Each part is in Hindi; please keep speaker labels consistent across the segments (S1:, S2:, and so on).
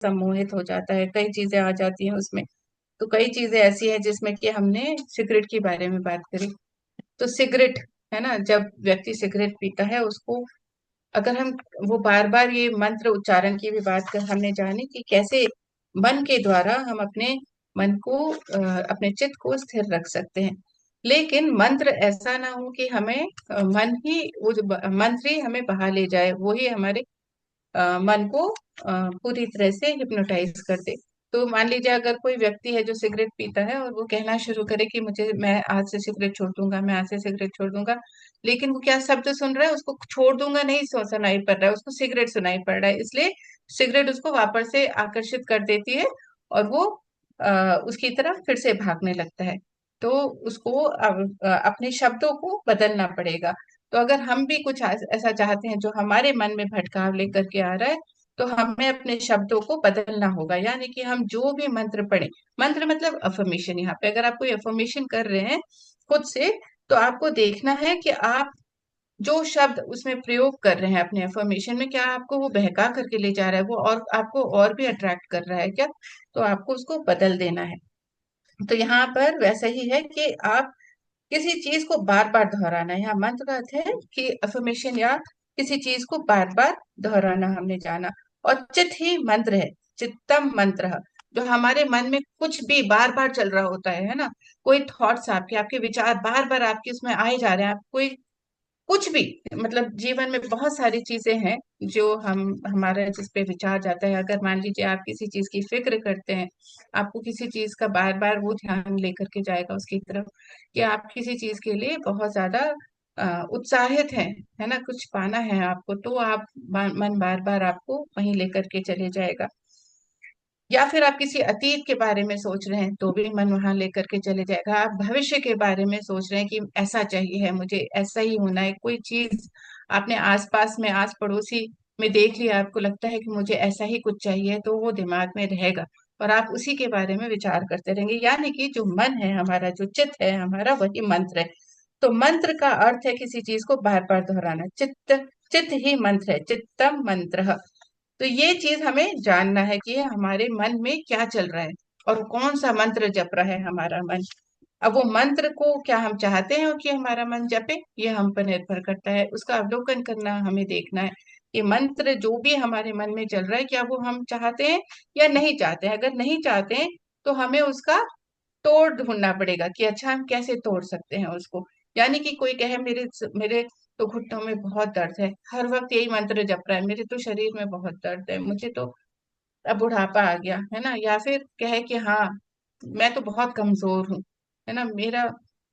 S1: सम्मोहित हो जाता है, कई चीजें आ जाती हैं उसमें। तो कई चीजें ऐसी हैं जिसमें कि हमने सिगरेट के बारे में बात करी। तो सिगरेट, है ना, जब व्यक्ति सिगरेट पीता है उसको, अगर हम वो बार बार ये मंत्र उच्चारण की भी बात कर, हमने जानी कि कैसे मन के द्वारा हम अपने मन को अपने चित्त को स्थिर रख सकते हैं। लेकिन मंत्र ऐसा ना हो कि हमें मन ही वो जो मंत्र ही हमें बहा ले जाए, वो ही हमारे मन को पूरी तरह से हिप्नोटाइज कर दे। तो मान लीजिए अगर कोई व्यक्ति है जो सिगरेट पीता है और वो कहना शुरू करे कि मुझे, मैं आज से सिगरेट छोड़ दूंगा, मैं आज से सिगरेट छोड़ दूंगा, लेकिन वो क्या शब्द सुन रहा है, उसको छोड़ दूंगा नहीं सुनाई पड़ रहा है, उसको सिगरेट सुनाई पड़ रहा है, इसलिए सिगरेट उसको वापस से आकर्षित कर देती है और वो उसकी तरफ फिर से भागने लगता है। तो उसको अपने शब्दों को बदलना पड़ेगा। तो अगर हम भी कुछ ऐसा चाहते हैं जो हमारे मन में भटकाव लेकर के आ रहा है, तो हमें अपने शब्दों को बदलना होगा। यानी कि हम जो भी मंत्र पढ़े, मंत्र मतलब अफर्मेशन, यहाँ पे अगर आप कोई अफर्मेशन कर रहे हैं खुद से, तो आपको देखना है कि आप जो शब्द उसमें प्रयोग कर रहे हैं अपने अफर्मेशन में, क्या आपको वो बहका करके ले जा रहा है, वो और आपको और भी अट्रैक्ट कर रहा है क्या, तो आपको उसको बदल देना है। तो यहाँ पर वैसा ही है कि आप किसी चीज को बार बार दोहराना है। यहाँ मंत्र का अर्थ है कि अफर्मेशन या किसी चीज को बार बार दोहराना हमने जाना। और चित ही मंत्र है, चित्तम मंत्र, जो हमारे मन में कुछ भी बार बार चल रहा होता है ना, कोई थॉट्स आपके आपके विचार बार बार आपके उसमें आए जा रहे हैं, आप कोई कुछ भी, मतलब जीवन में बहुत सारी चीजें हैं जो हम हमारा जिस पे विचार जाता है। अगर मान लीजिए आप किसी चीज की फिक्र करते हैं, आपको किसी चीज का बार बार वो ध्यान लेकर के जाएगा उसकी तरफ, कि आप किसी चीज के लिए बहुत ज्यादा उत्साहित हैं, है ना, कुछ पाना है आपको, तो आप मन बार बार आपको वहीं लेकर के चले जाएगा। या फिर आप किसी अतीत के बारे में सोच रहे हैं तो भी मन वहां लेकर के चले जाएगा। आप भविष्य के बारे में सोच रहे हैं कि ऐसा चाहिए है मुझे, ऐसा ही होना है, कोई चीज आपने आसपास में आस पड़ोसी में देख लिया, आपको लगता है कि मुझे ऐसा ही कुछ चाहिए, तो वो दिमाग में रहेगा और आप उसी के बारे में विचार करते रहेंगे। यानी कि जो मन है हमारा, जो चित्त है हमारा, वही मंत्र है। तो मंत्र का अर्थ है किसी चीज को बार बार दोहराना। चित्त, चित्त ही मंत्र है, चित्तम मंत्र। तो ये चीज हमें जानना है कि हमारे मन में क्या चल रहा है और कौन सा मंत्र जप रहा है हमारा मन। अब वो मंत्र को क्या हम चाहते हैं कि हमारा मन जपे, ये हम पर निर्भर करता है। उसका अवलोकन करना, हमें देखना है कि मंत्र जो भी हमारे मन में चल रहा है, क्या वो हम चाहते हैं या नहीं चाहते हैं। अगर नहीं चाहते हैं तो हमें उसका तोड़ ढूंढना पड़ेगा कि अच्छा हम कैसे तोड़ सकते हैं उसको। यानी कि कोई कहे मेरे मेरे तो घुटनों में बहुत दर्द है, हर वक्त यही मंत्र जप रहा है, मेरे तो शरीर में बहुत दर्द है, मुझे तो अब बुढ़ापा आ गया है ना। या फिर कहे कि हाँ, मैं तो बहुत कमजोर हूँ, है ना, मेरा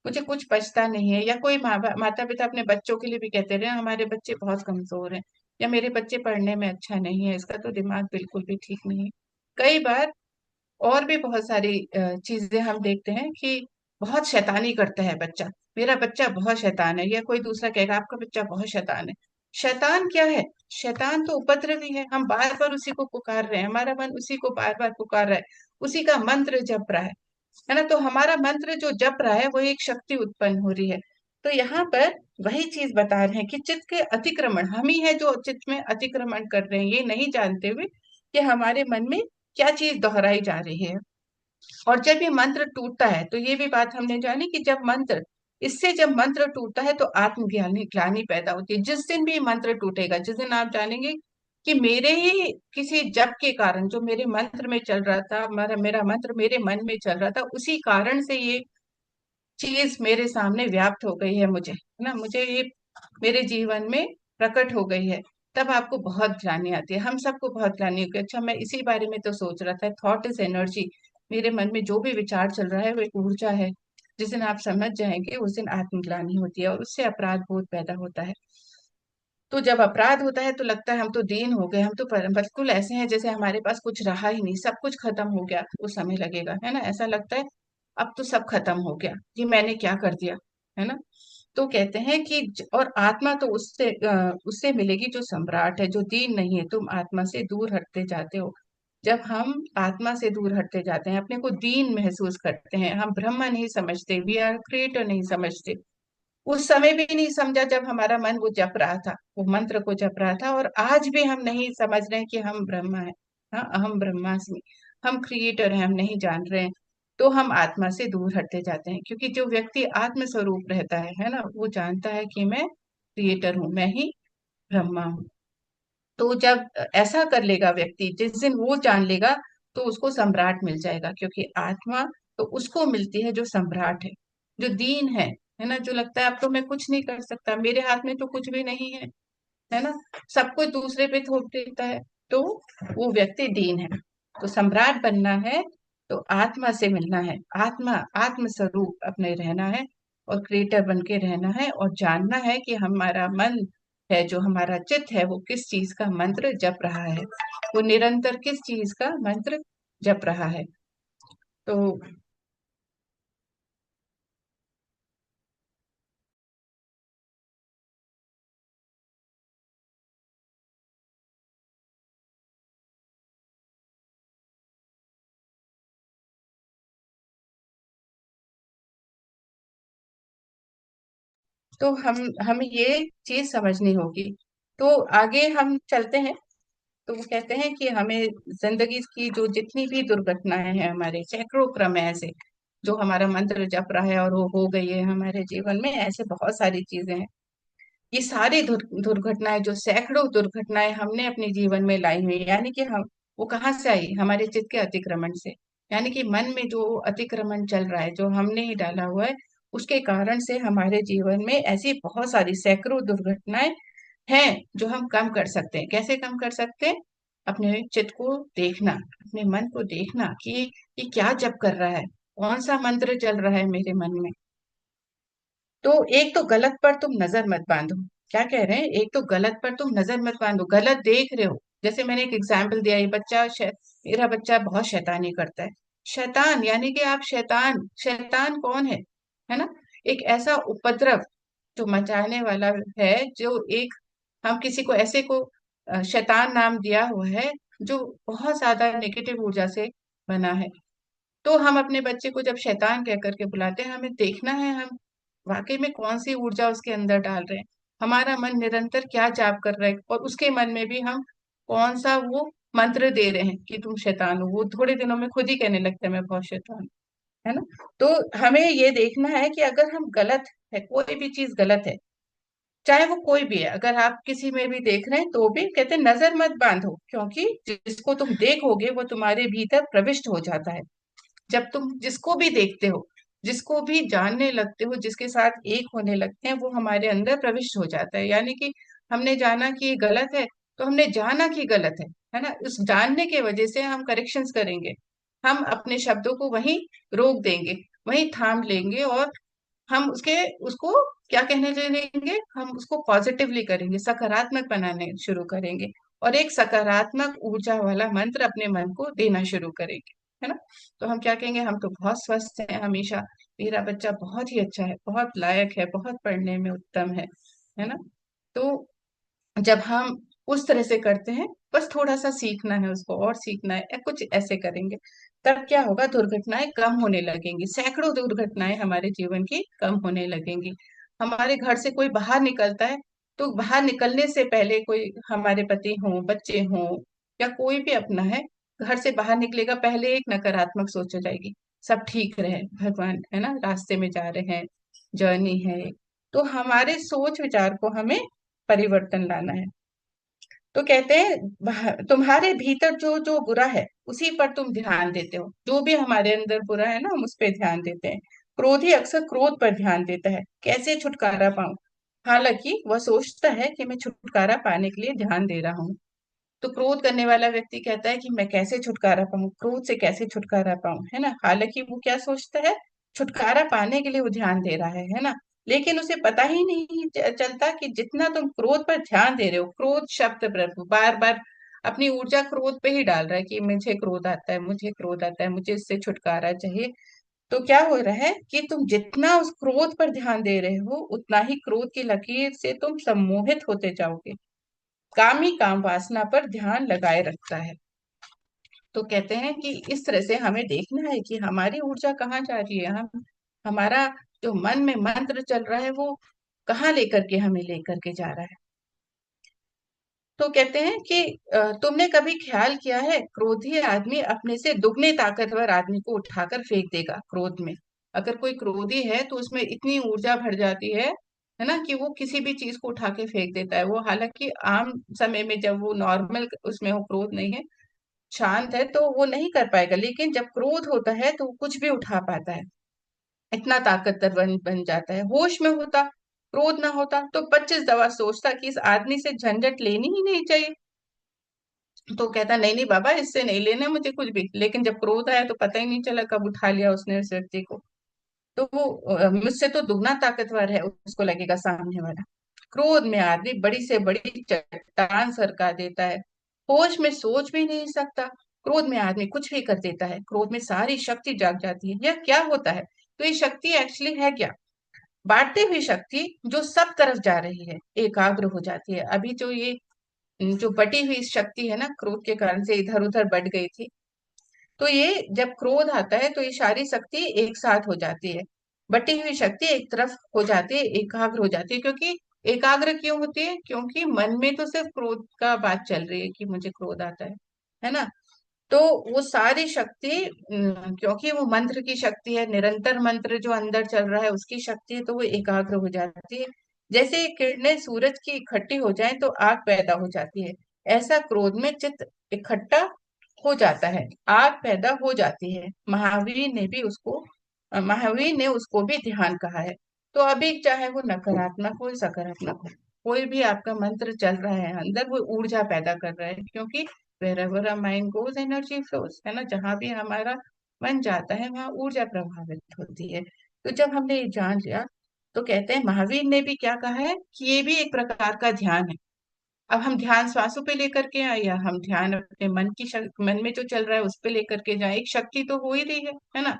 S1: मुझे कुछ बचता नहीं है। या कोई माता पिता अपने बच्चों के लिए भी कहते रहे हमारे बच्चे बहुत कमजोर हैं, या मेरे बच्चे पढ़ने में अच्छा नहीं है, इसका तो दिमाग बिल्कुल भी ठीक नहीं है। कई बार और भी बहुत सारी चीजें हम देखते हैं कि बहुत शैतानी करता है बच्चा, मेरा बच्चा बहुत शैतान है, या कोई दूसरा कहेगा आपका बच्चा बहुत शैतान है। शैतान क्या है? शैतान तो उपद्रवी है, हम बार बार उसी को पुकार रहे हैं, हमारा मन उसी को बार बार पुकार रहा है, उसी का मंत्र जप रहा है ना। तो हमारा मंत्र जो जप रहा है वो एक शक्ति उत्पन्न हो रही है। तो यहाँ पर वही चीज बता रहे हैं कि चित्त के अतिक्रमण, हम ही है जो चित्त में अतिक्रमण कर रहे हैं, ये नहीं जानते हुए कि हमारे मन में क्या चीज दोहराई जा रही है। और जब ये मंत्र टूटता है, तो ये भी बात हमने जानी कि जब मंत्र टूटता है तो आत्मज्ञानी ग्लानि पैदा होती है। जिस दिन भी ये मंत्र टूटेगा, जिस दिन आप जानेंगे कि मेरे ही किसी जप के कारण, जो मेरे मंत्र में चल रहा था, मेरा मेरा मंत्र मेरे मन में चल रहा था, उसी कारण से ये चीज मेरे सामने व्याप्त हो गई है, मुझे, है ना, मुझे ये मेरे जीवन में प्रकट हो गई है, तब आपको बहुत ग्लानि आती है। हम सबको बहुत ग्लानि होगी, अच्छा मैं इसी बारे में तो सोच रहा था। थॉट इज एनर्जी, मेरे मन में जो भी विचार चल रहा है वो एक ऊर्जा है। जिस दिन आप समझ जाएंगे उस दिन आत्मग्लानि होती है और उससे अपराध बोध पैदा होता है। तो जब अपराध होता है तो लगता है हम तो दीन हो गए, हम तो बिल्कुल ऐसे हैं जैसे हमारे पास कुछ रहा ही नहीं, सब कुछ खत्म हो गया। उस समय लगेगा, है ना, ऐसा लगता है अब तो सब खत्म हो गया, ये मैंने क्या कर दिया, है ना। तो कहते हैं कि और आत्मा तो उससे मिलेगी जो सम्राट है, जो दीन नहीं है। तुम आत्मा से दूर हटते जाते हो। जब हम आत्मा से दूर हटते जाते हैं, अपने को दीन महसूस करते हैं, हम ब्रह्म नहीं समझते, वी आर क्रिएटर नहीं समझते। उस समय भी नहीं समझा जब हमारा मन वो जप रहा था, वो मंत्र को जप रहा था, और आज भी हम नहीं समझ रहे हैं कि हम ब्रह्म है, हाँ, अहम ब्रह्मास्मि, हम क्रिएटर हैं, हम नहीं जान रहे हैं, तो हम आत्मा से दूर हटते जाते हैं। क्योंकि जो व्यक्ति आत्म स्वरूप रहता है ना, वो जानता है कि मैं क्रिएटर हूँ, मैं ही ब्रह्मा हूँ। तो जब ऐसा कर लेगा व्यक्ति, जिस दिन वो जान लेगा, तो उसको सम्राट मिल जाएगा। क्योंकि आत्मा तो उसको मिलती है जो सम्राट है, जो दीन है ना, जो लगता है अब तो मैं कुछ नहीं कर सकता, मेरे हाथ में तो कुछ भी नहीं है ना, सब कुछ दूसरे पे थोप देता है, तो वो व्यक्ति दीन है। तो सम्राट बनना है तो आत्मा से मिलना है, आत्मा आत्म स्वरूप अपने रहना है, और क्रिएटर बन के रहना है, और जानना है कि हमारा मन है, जो हमारा चित्त है, वो किस चीज का मंत्र जप रहा है, वो निरंतर किस चीज का मंत्र जप रहा है। तो हम ये चीज समझनी होगी। तो आगे हम चलते हैं। तो वो कहते हैं कि हमें जिंदगी की जो जितनी भी दुर्घटनाएं हैं, हमारे सैकड़ों क्रम है ऐसे, जो हमारा मंत्र जप रहा है और वो हो गई है हमारे जीवन में, ऐसे बहुत सारी चीजें हैं। ये सारी दुर्घटनाएं, जो सैकड़ों दुर्घटनाएं हमने अपने जीवन में लाई हुई, यानी कि हम, वो कहाँ से आई? हमारे चित्त के अतिक्रमण से। यानी कि मन में जो अतिक्रमण चल रहा है, जो हमने ही डाला हुआ है, उसके कारण से हमारे जीवन में ऐसी बहुत सारी सैकड़ों दुर्घटनाएं हैं, जो हम कम कर सकते हैं। कैसे कम कर सकते हैं? अपने चित्त को देखना, अपने मन को देखना कि ये क्या जप कर रहा है, कौन सा मंत्र चल रहा है मेरे मन में। तो एक तो गलत पर तुम नजर मत बांधो। क्या कह रहे हैं? एक तो गलत पर तुम नजर मत बांधो, गलत देख रहे हो। जैसे मैंने एक एग्जाम्पल दिया, ये बच्चा मेरा बच्चा बहुत शैतानी करता है। शैतान यानी कि आप शैतान, शैतान कौन है ना? एक ऐसा उपद्रव जो मचाने वाला है, जो एक, हम किसी को ऐसे को शैतान नाम दिया हुआ है, जो बहुत ज्यादा नेगेटिव ऊर्जा से बना है। तो हम अपने बच्चे को जब शैतान कह करके बुलाते हैं, हमें देखना है हम वाकई में कौन सी ऊर्जा उसके अंदर डाल रहे हैं। हमारा मन निरंतर क्या जाप कर रहा है, और उसके मन में भी हम कौन सा वो मंत्र दे रहे हैं कि तुम शैतान हो। वो थोड़े दिनों में खुद ही कहने लगता है मैं बहुत शैतान हूं, है ना? तो हमें ये देखना है कि अगर हम गलत है, कोई भी चीज गलत है, चाहे वो कोई भी है, अगर आप किसी में भी देख रहे हैं, तो भी कहते हैं नजर मत बांधो, क्योंकि जिसको तुम देखोगे वो तुम्हारे भीतर प्रविष्ट हो जाता है। जब तुम जिसको भी देखते हो, जिसको भी जानने लगते हो, जिसके साथ एक होने लगते हैं, वो हमारे अंदर प्रविष्ट हो जाता है। यानी कि हमने जाना कि ये गलत है, तो हमने जाना कि गलत है ना? उस जानने के वजह से हम करेक्शंस करेंगे, हम अपने शब्दों को वहीं रोक देंगे, वहीं थाम लेंगे, और हम उसको क्या कहने देंगे, हम उसको पॉजिटिवली करेंगे, सकारात्मक बनाने शुरू करेंगे, और एक सकारात्मक ऊर्जा वाला मंत्र अपने मन को देना शुरू करेंगे, है ना? तो हम क्या कहेंगे, हम तो बहुत स्वस्थ हैं हमेशा, मेरा बच्चा बहुत ही अच्छा है, बहुत लायक है, बहुत पढ़ने में उत्तम है ना? तो जब हम उस तरह से करते हैं, बस थोड़ा सा सीखना है उसको, और सीखना है, या कुछ ऐसे करेंगे, तब क्या होगा, दुर्घटनाएं कम होने लगेंगी, सैकड़ों दुर्घटनाएं हमारे जीवन की कम होने लगेंगी। हमारे घर से कोई बाहर निकलता है, तो बाहर निकलने से पहले कोई, हमारे पति हों, बच्चे हों, या कोई भी अपना है, घर से बाहर निकलेगा, पहले एक नकारात्मक सोच जाएगी, सब ठीक रहे, भगवान है ना, रास्ते में जा रहे हैं, जर्नी है। तो हमारे सोच विचार को हमें परिवर्तन लाना है। तो कहते हैं तुम्हारे भीतर जो जो बुरा है, उसी पर तुम ध्यान देते हो। जो भी हमारे अंदर बुरा है ना, हम उस पर ध्यान देते हैं। क्रोधी अक्सर क्रोध पर ध्यान देता है, कैसे छुटकारा पाऊं। हालांकि वह सोचता है कि मैं छुटकारा पाने के लिए ध्यान दे रहा हूँ। तो क्रोध करने वाला व्यक्ति कहता है कि मैं कैसे छुटकारा पाऊं, क्रोध से कैसे छुटकारा पाऊं, है ना? हालांकि वो क्या सोचता है, छुटकारा पाने के लिए वो ध्यान दे रहा है ना? लेकिन उसे पता ही नहीं चलता कि जितना तुम क्रोध पर ध्यान दे रहे हो, क्रोध शब्द पर बार बार अपनी ऊर्जा क्रोध पे ही डाल रहा है कि मुझे क्रोध आता है, मुझे क्रोध आता है, मुझे इससे छुटकारा चाहिए। तो क्या हो रहा है कि तुम जितना उस क्रोध पर ध्यान दे रहे हो, उतना ही क्रोध की लकीर से तुम सम्मोहित होते जाओगे। काम ही काम वासना पर ध्यान लगाए रखता है। तो कहते हैं कि इस तरह से हमें देखना है कि हमारी ऊर्जा कहाँ जा रही है, हम, हमारा जो मन में मंत्र चल रहा है, वो कहाँ लेकर के हमें लेकर के जा रहा है। तो कहते हैं कि तुमने कभी ख्याल किया है, क्रोधी आदमी अपने से दुगने ताकतवर आदमी को उठाकर फेंक देगा क्रोध में। अगर कोई क्रोधी है तो उसमें इतनी ऊर्जा भर जाती है ना, कि वो किसी भी चीज को उठा के फेंक देता है। वो हालांकि आम समय में जब वो नॉर्मल उसमें हो, क्रोध नहीं है, शांत है, तो वो नहीं कर पाएगा, लेकिन जब क्रोध होता है तो वो कुछ भी उठा पाता है। इतना ताकतवर बन जाता है। होश में होता, क्रोध ना होता तो 25 दफा सोचता कि इस आदमी से झंझट लेनी ही नहीं चाहिए। तो कहता नहीं नहीं बाबा, इससे नहीं लेना मुझे कुछ भी, लेकिन जब क्रोध आया तो पता ही नहीं चला कब उठा लिया उसने उस व्यक्ति को। तो वो मुझसे तो दुगना ताकतवर है, उसको लगेगा सामने वाला। क्रोध में आदमी बड़ी से बड़ी चट्टान सरका देता है। होश में सोच भी नहीं सकता। क्रोध में आदमी कुछ भी कर देता है। क्रोध में सारी शक्ति जाग जाती है। यह क्या होता है? तो ये शक्ति एक्चुअली है क्या? बांटती हुई शक्ति जो सब तरफ जा रही है, एकाग्र हो जाती है। अभी जो ये जो बटी हुई शक्ति है ना, क्रोध के कारण से इधर उधर बढ़ गई थी, तो ये जब क्रोध आता है तो ये सारी शक्ति एक साथ हो जाती है। बटी हुई शक्ति एक तरफ हो जाती है, एकाग्र हो जाती है। क्योंकि एकाग्र क्यों होती है? क्योंकि मन में तो सिर्फ क्रोध का बात चल रही है कि मुझे क्रोध आता है ना। तो वो सारी शक्ति, क्योंकि वो मंत्र की शक्ति है, निरंतर मंत्र जो अंदर चल रहा है उसकी शक्ति है, तो वो एकाग्र हो जाती है। जैसे ये किरणें सूरज की इकट्ठी हो जाएं तो आग पैदा हो जाती है, ऐसा क्रोध में चित्त इकट्ठा हो जाता है, आग पैदा हो जाती है। महावीर ने उसको भी ध्यान कहा है। तो अभी चाहे वो नकारात्मक हो सकारात्मक हो, कोई भी आपका मंत्र चल रहा है अंदर, वो ऊर्जा पैदा कर रहा है। क्योंकि wherever our mind goes energy flows, है ना, जहां भी हमारा मन जाता है वहां ऊर्जा प्रभावित होती है। तो जब हमने ये जान लिया, तो कहते हैं महावीर ने भी क्या कहा है कि ये भी एक प्रकार का ध्यान है। अब हम ध्यान श्वासों पे लेकर के आए, या हम ध्यान अपने मन में जो चल रहा है उस पे लेकर के जाए, एक शक्ति तो हो ही रही है ना।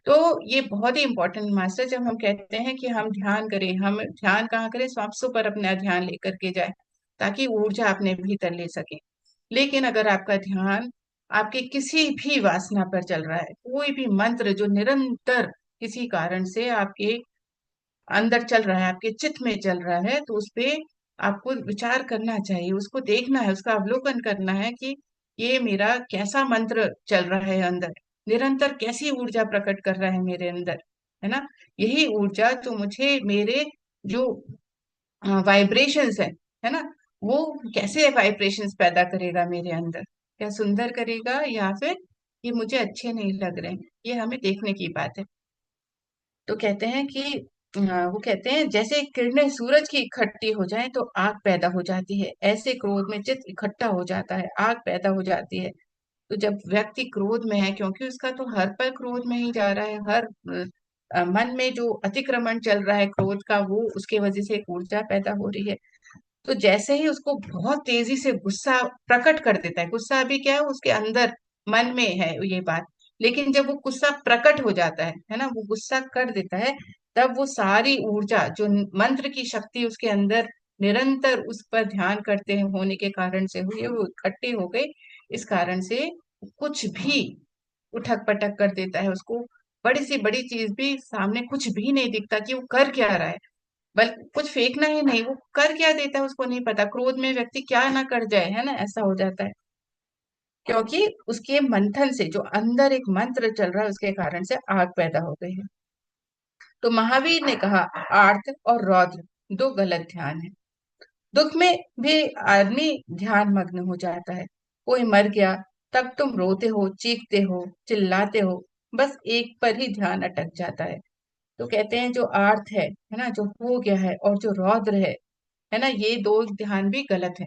S1: तो ये बहुत ही इंपॉर्टेंट मास्टर, जब हम कहते हैं कि हम ध्यान करें, हम ध्यान कहाँ करें? श्वासों पर अपना ध्यान लेकर के जाए, ताकि ऊर्जा अपने भीतर ले सके। लेकिन अगर आपका ध्यान आपके किसी भी वासना पर चल रहा है, कोई भी मंत्र जो निरंतर किसी कारण से आपके अंदर चल रहा है, आपके चित्त में चल रहा है, तो उस पे आपको विचार करना चाहिए, उसको देखना है, उसका अवलोकन करना है कि ये मेरा कैसा मंत्र चल रहा है अंदर, निरंतर कैसी ऊर्जा प्रकट कर रहा है मेरे अंदर, है ना। यही ऊर्जा जो मुझे मेरे जो वाइब्रेशंस है ना, वो कैसे वाइब्रेशंस पैदा करेगा मेरे अंदर, क्या सुंदर करेगा या फिर ये मुझे अच्छे नहीं लग रहे हैं, ये हमें देखने की बात है। तो कहते हैं कि वो कहते हैं जैसे किरणें सूरज की इकट्ठी हो जाएं तो आग पैदा हो जाती है, ऐसे क्रोध में चित्त इकट्ठा हो जाता है, आग पैदा हो जाती है। तो जब व्यक्ति क्रोध में है, क्योंकि उसका तो हर पल क्रोध में ही जा रहा है, हर मन में जो अतिक्रमण चल रहा है क्रोध का, वो उसके वजह से एक ऊर्जा पैदा हो रही है। तो जैसे ही उसको बहुत तेजी से गुस्सा प्रकट कर देता है, गुस्सा अभी क्या है उसके अंदर, मन में है ये बात, लेकिन जब वो गुस्सा प्रकट हो जाता है ना, वो गुस्सा कर देता है, तब वो सारी ऊर्जा जो मंत्र की शक्ति उसके अंदर निरंतर उस पर ध्यान करते होने के कारण से हुई है, वो इकट्ठी हो गई। इस कारण से कुछ भी उठक पटक कर देता है उसको, बड़ी सी बड़ी चीज भी सामने कुछ भी नहीं दिखता कि वो कर क्या रहा है। बल्कि कुछ फेंकना ही नहीं, वो कर क्या देता है उसको नहीं पता, क्रोध में व्यक्ति क्या ना कर जाए, है ना, ऐसा हो जाता है। क्योंकि उसके मंथन से जो अंदर एक मंत्र चल रहा है उसके कारण से आग पैदा हो गई है। तो महावीर ने कहा, आर्त और रौद्र दो गलत ध्यान है। दुख में भी आदमी ध्यान मग्न हो जाता है। कोई मर गया, तब तुम रोते हो, चीखते हो, चिल्लाते हो, बस एक पर ही ध्यान अटक जाता है। तो कहते हैं जो आर्त है ना, जो हो गया है, और जो रौद्र है ना, ये दो ध्यान भी गलत है।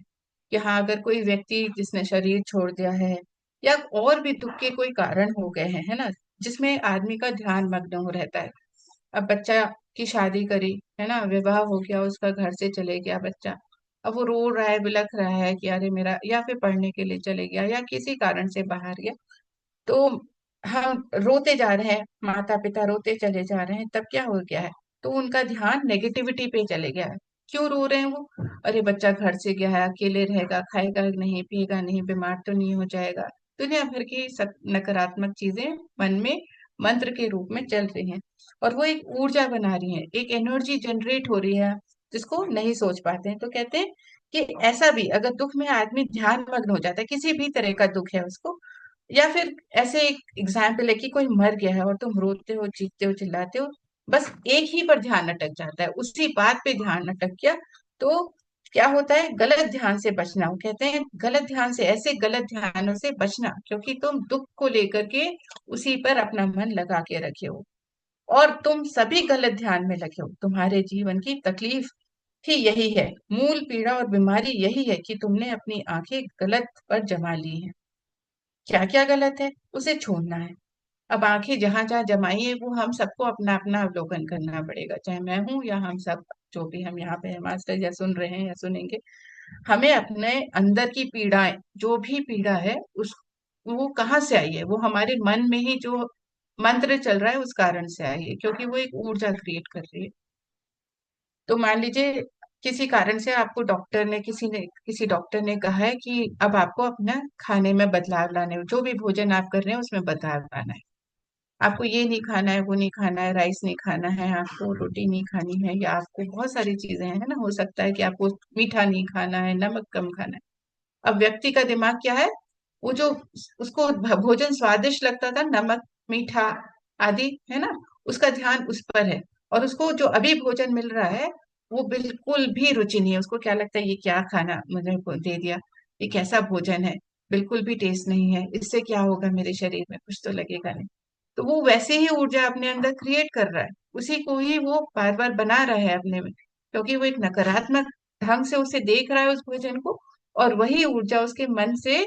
S1: कि हाँ, अगर कोई व्यक्ति जिसने शरीर छोड़ दिया है, या और भी दुख के कोई कारण हो गए हैं, है ना, जिसमें आदमी का ध्यान मग्न हो रहता है। अब बच्चा की शादी करी, है ना, विवाह हो गया, उसका घर से चले गया बच्चा, अब वो रो रहा है, बिलख रहा है कि अरे मेरा, या फिर पढ़ने के लिए चले गया, या किसी कारण से बाहर गया, तो हम रोते जा रहे हैं, माता पिता रोते चले जा रहे हैं, तब क्या हो गया है? तो उनका ध्यान नेगेटिविटी पे चले गया है। क्यों रो रहे हैं वो? अरे बच्चा घर से गया है, अकेले रहेगा, खाएगा नहीं, पिएगा नहीं, बीमार तो नहीं हो जाएगा। दुनिया भर की नकारात्मक चीजें मन में मंत्र के रूप में चल रही हैं, और वो एक ऊर्जा बना रही है, एक एनर्जी जनरेट हो रही है, जिसको नहीं सोच पाते हैं। तो कहते हैं कि ऐसा भी अगर दुख में आदमी ध्यान मग्न हो जाता है, किसी भी तरह का दुख है उसको, या फिर ऐसे एक एग्जाम्पल है कि कोई मर गया है और तुम रोते हो, चीखते हो, चिल्लाते हो, बस एक ही पर ध्यान अटक जाता है, उसी बात पे ध्यान अटक गया, तो क्या होता है, गलत ध्यान से बचना। वो कहते हैं गलत ध्यान से, ऐसे गलत ध्यानों से बचना, क्योंकि तुम दुख को लेकर के उसी पर अपना मन लगा के रखे हो, और तुम सभी गलत ध्यान में लगे हो। तुम्हारे जीवन की तकलीफ ही यही है, मूल पीड़ा और बीमारी यही है कि तुमने अपनी आंखें गलत पर जमा ली हैं। क्या क्या गलत है, उसे छोड़ना है। अब आंखें जहां जहां जमाई है, वो हम सबको अपना अपना अवलोकन करना पड़ेगा, चाहे मैं हूं या हम सब, जो भी हम यहाँ पे है मास्टर, या सुन रहे हैं या सुनेंगे। हमें अपने अंदर की पीड़ाएं, जो भी पीड़ा है, उस वो कहाँ से आई है, वो हमारे मन में ही जो मंत्र चल रहा है उस कारण से आई है, क्योंकि वो एक ऊर्जा क्रिएट कर रही है। तो मान लीजिए किसी कारण से आपको डॉक्टर ने, किसी डॉक्टर ने कहा है कि अब आपको अपना खाने में बदलाव लाने, जो भी भोजन आप कर रहे हैं उसमें बदलाव लाना है। आपको ये नहीं खाना है, वो नहीं खाना है, राइस नहीं खाना है, आपको रोटी नहीं खानी है, या आपको बहुत सारी चीजें हैं, है ना, हो सकता है कि आपको मीठा नहीं खाना है, नमक कम खाना है। अब व्यक्ति का दिमाग क्या है, वो जो उसको भोजन स्वादिष्ट लगता था, नमक, मीठा आदि, है ना, उसका ध्यान उस पर है। और उसको जो अभी भोजन मिल रहा है, वो बिल्कुल भी रुचि नहीं है। उसको क्या लगता है, ये क्या खाना मुझे दे दिया, ये कैसा भोजन है, बिल्कुल भी टेस्ट नहीं है, इससे क्या होगा, मेरे शरीर में कुछ तो लगेगा नहीं। तो वो वैसे ही ऊर्जा अपने अंदर क्रिएट कर रहा है, उसी को ही वो बार बार बना रहा है अपने में, क्योंकि वो एक नकारात्मक ढंग से उसे देख रहा है उस भोजन को, और वही ऊर्जा उसके मन से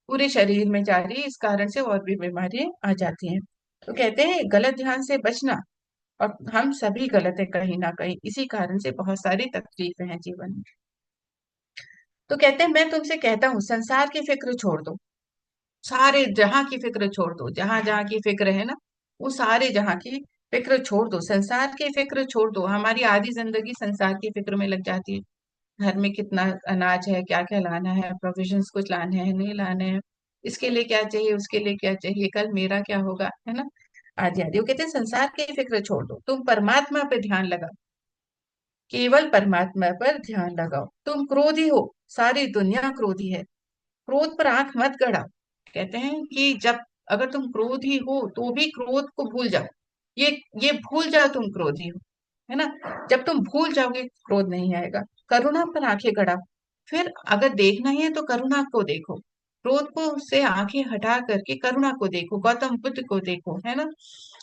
S1: पूरे शरीर में जा रही है, इस कारण से और भी बीमारियां आ जाती हैं। तो कहते हैं गलत ध्यान से बचना, और हम सभी गलत है कहीं ना कहीं, इसी कारण से बहुत सारी तकलीफें हैं जीवन में। तो कहते हैं मैं तुमसे कहता हूँ, संसार की फिक्र छोड़ दो, सारे जहां की फिक्र छोड़ दो, जहां जहां की फिक्र है ना, वो सारे जहां की फिक्र छोड़ दो, संसार की फिक्र छोड़ दो। हमारी आधी जिंदगी संसार की फिक्र में लग जाती है। घर में कितना अनाज है, क्या क्या लाना है, प्रोविजंस कुछ लाने हैं, नहीं लाने हैं, इसके लिए क्या चाहिए, उसके लिए क्या चाहिए, कल मेरा क्या होगा, है ना, आदि आदि। वो कहते हैं संसार की फिक्र छोड़ दो, तुम परमात्मा पे ध्यान लगाओ, केवल परमात्मा पर ध्यान लगाओ। तुम क्रोधी हो, सारी दुनिया क्रोधी है, क्रोध पर आंख मत गड़ाओ। कहते हैं कि जब, अगर तुम क्रोधी हो तो भी क्रोध को भूल जाओ, ये ये भूल जाओ तुम क्रोधी हो, है ना। जब तुम भूल जाओगे, क्रोध नहीं आएगा। करुणा पर आंखें गड़ाओ, फिर अगर देखना ही है तो करुणा को देखो, क्रोध को से आंखें हटा करके करुणा को देखो, गौतम बुद्ध को देखो, है ना,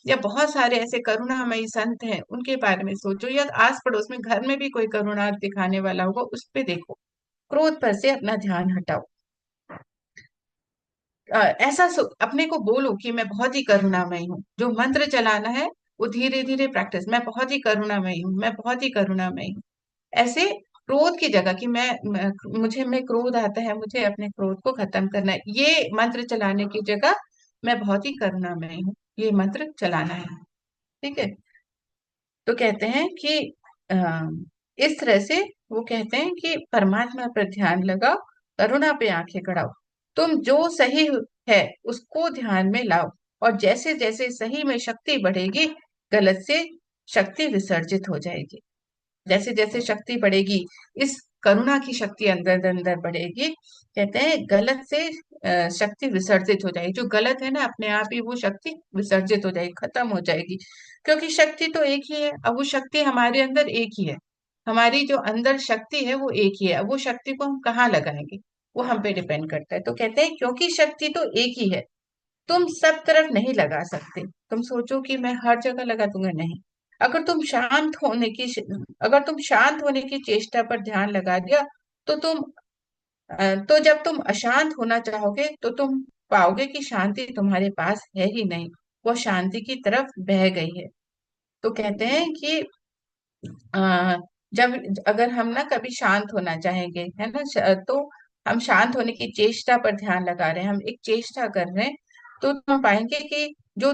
S1: या बहुत सारे ऐसे करुणामयी संत हैं, उनके बारे में सोचो, या आस पड़ोस में घर में भी कोई करुणा दिखाने वाला होगा, उस पे देखो। क्रोध पर से अपना ध्यान हटाओ। अपने को बोलो कि मैं बहुत ही करुणामयी हूँ। जो मंत्र चलाना है वो धीरे धीरे प्रैक्टिस, मैं बहुत ही करुणामयी हूँ, मैं बहुत ही करुणामयी हूँ। ऐसे क्रोध की जगह कि मुझे में क्रोध आता है, मुझे अपने क्रोध को खत्म करना है, ये मंत्र चलाने की जगह मैं बहुत ही करुणामयी हूँ, ये मंत्र चलाना है। ठीक है। तो कहते हैं कि अ, इस तरह से वो कहते हैं कि परमात्मा पर ध्यान लगाओ, करुणा पे आंखें गड़ाओ, तुम जो सही है उसको ध्यान में लाओ, और जैसे जैसे सही में शक्ति बढ़ेगी, गलत से शक्ति विसर्जित हो जाएगी। जैसे जैसे शक्ति बढ़ेगी, इस करुणा की शक्ति अंदर अंदर बढ़ेगी, कहते हैं गलत से शक्ति विसर्जित हो जाएगी। जो गलत है ना, अपने आप ही वो शक्ति विसर्जित हो जाएगी, खत्म हो जाएगी, क्योंकि शक्ति तो एक ही है। अब वो शक्ति हमारे अंदर एक ही है, हमारी जो अंदर शक्ति है वो एक ही है। अब वो शक्ति को हम कहाँ लगाएंगे, वो हम पे डिपेंड करता है। तो कहते हैं क्योंकि शक्ति तो एक ही है, तुम सब तरफ नहीं लगा सकते। तुम सोचो कि मैं हर जगह लगा दूंगा, नहीं। अगर तुम शांत होने की अगर तुम शांत होने की चेष्टा पर ध्यान लगा दिया, तो तो जब तुम अशांत होना चाहोगे तो तुम पाओगे कि शांति तुम्हारे पास है ही नहीं, वो शांति की तरफ बह गई है। तो कहते हैं कि आ, जब अगर हम ना कभी शांत होना चाहेंगे, है ना, तो हम शांत होने की चेष्टा पर ध्यान लगा रहे हैं, हम एक चेष्टा कर रहे हैं, तो तुम पाएंगे कि जो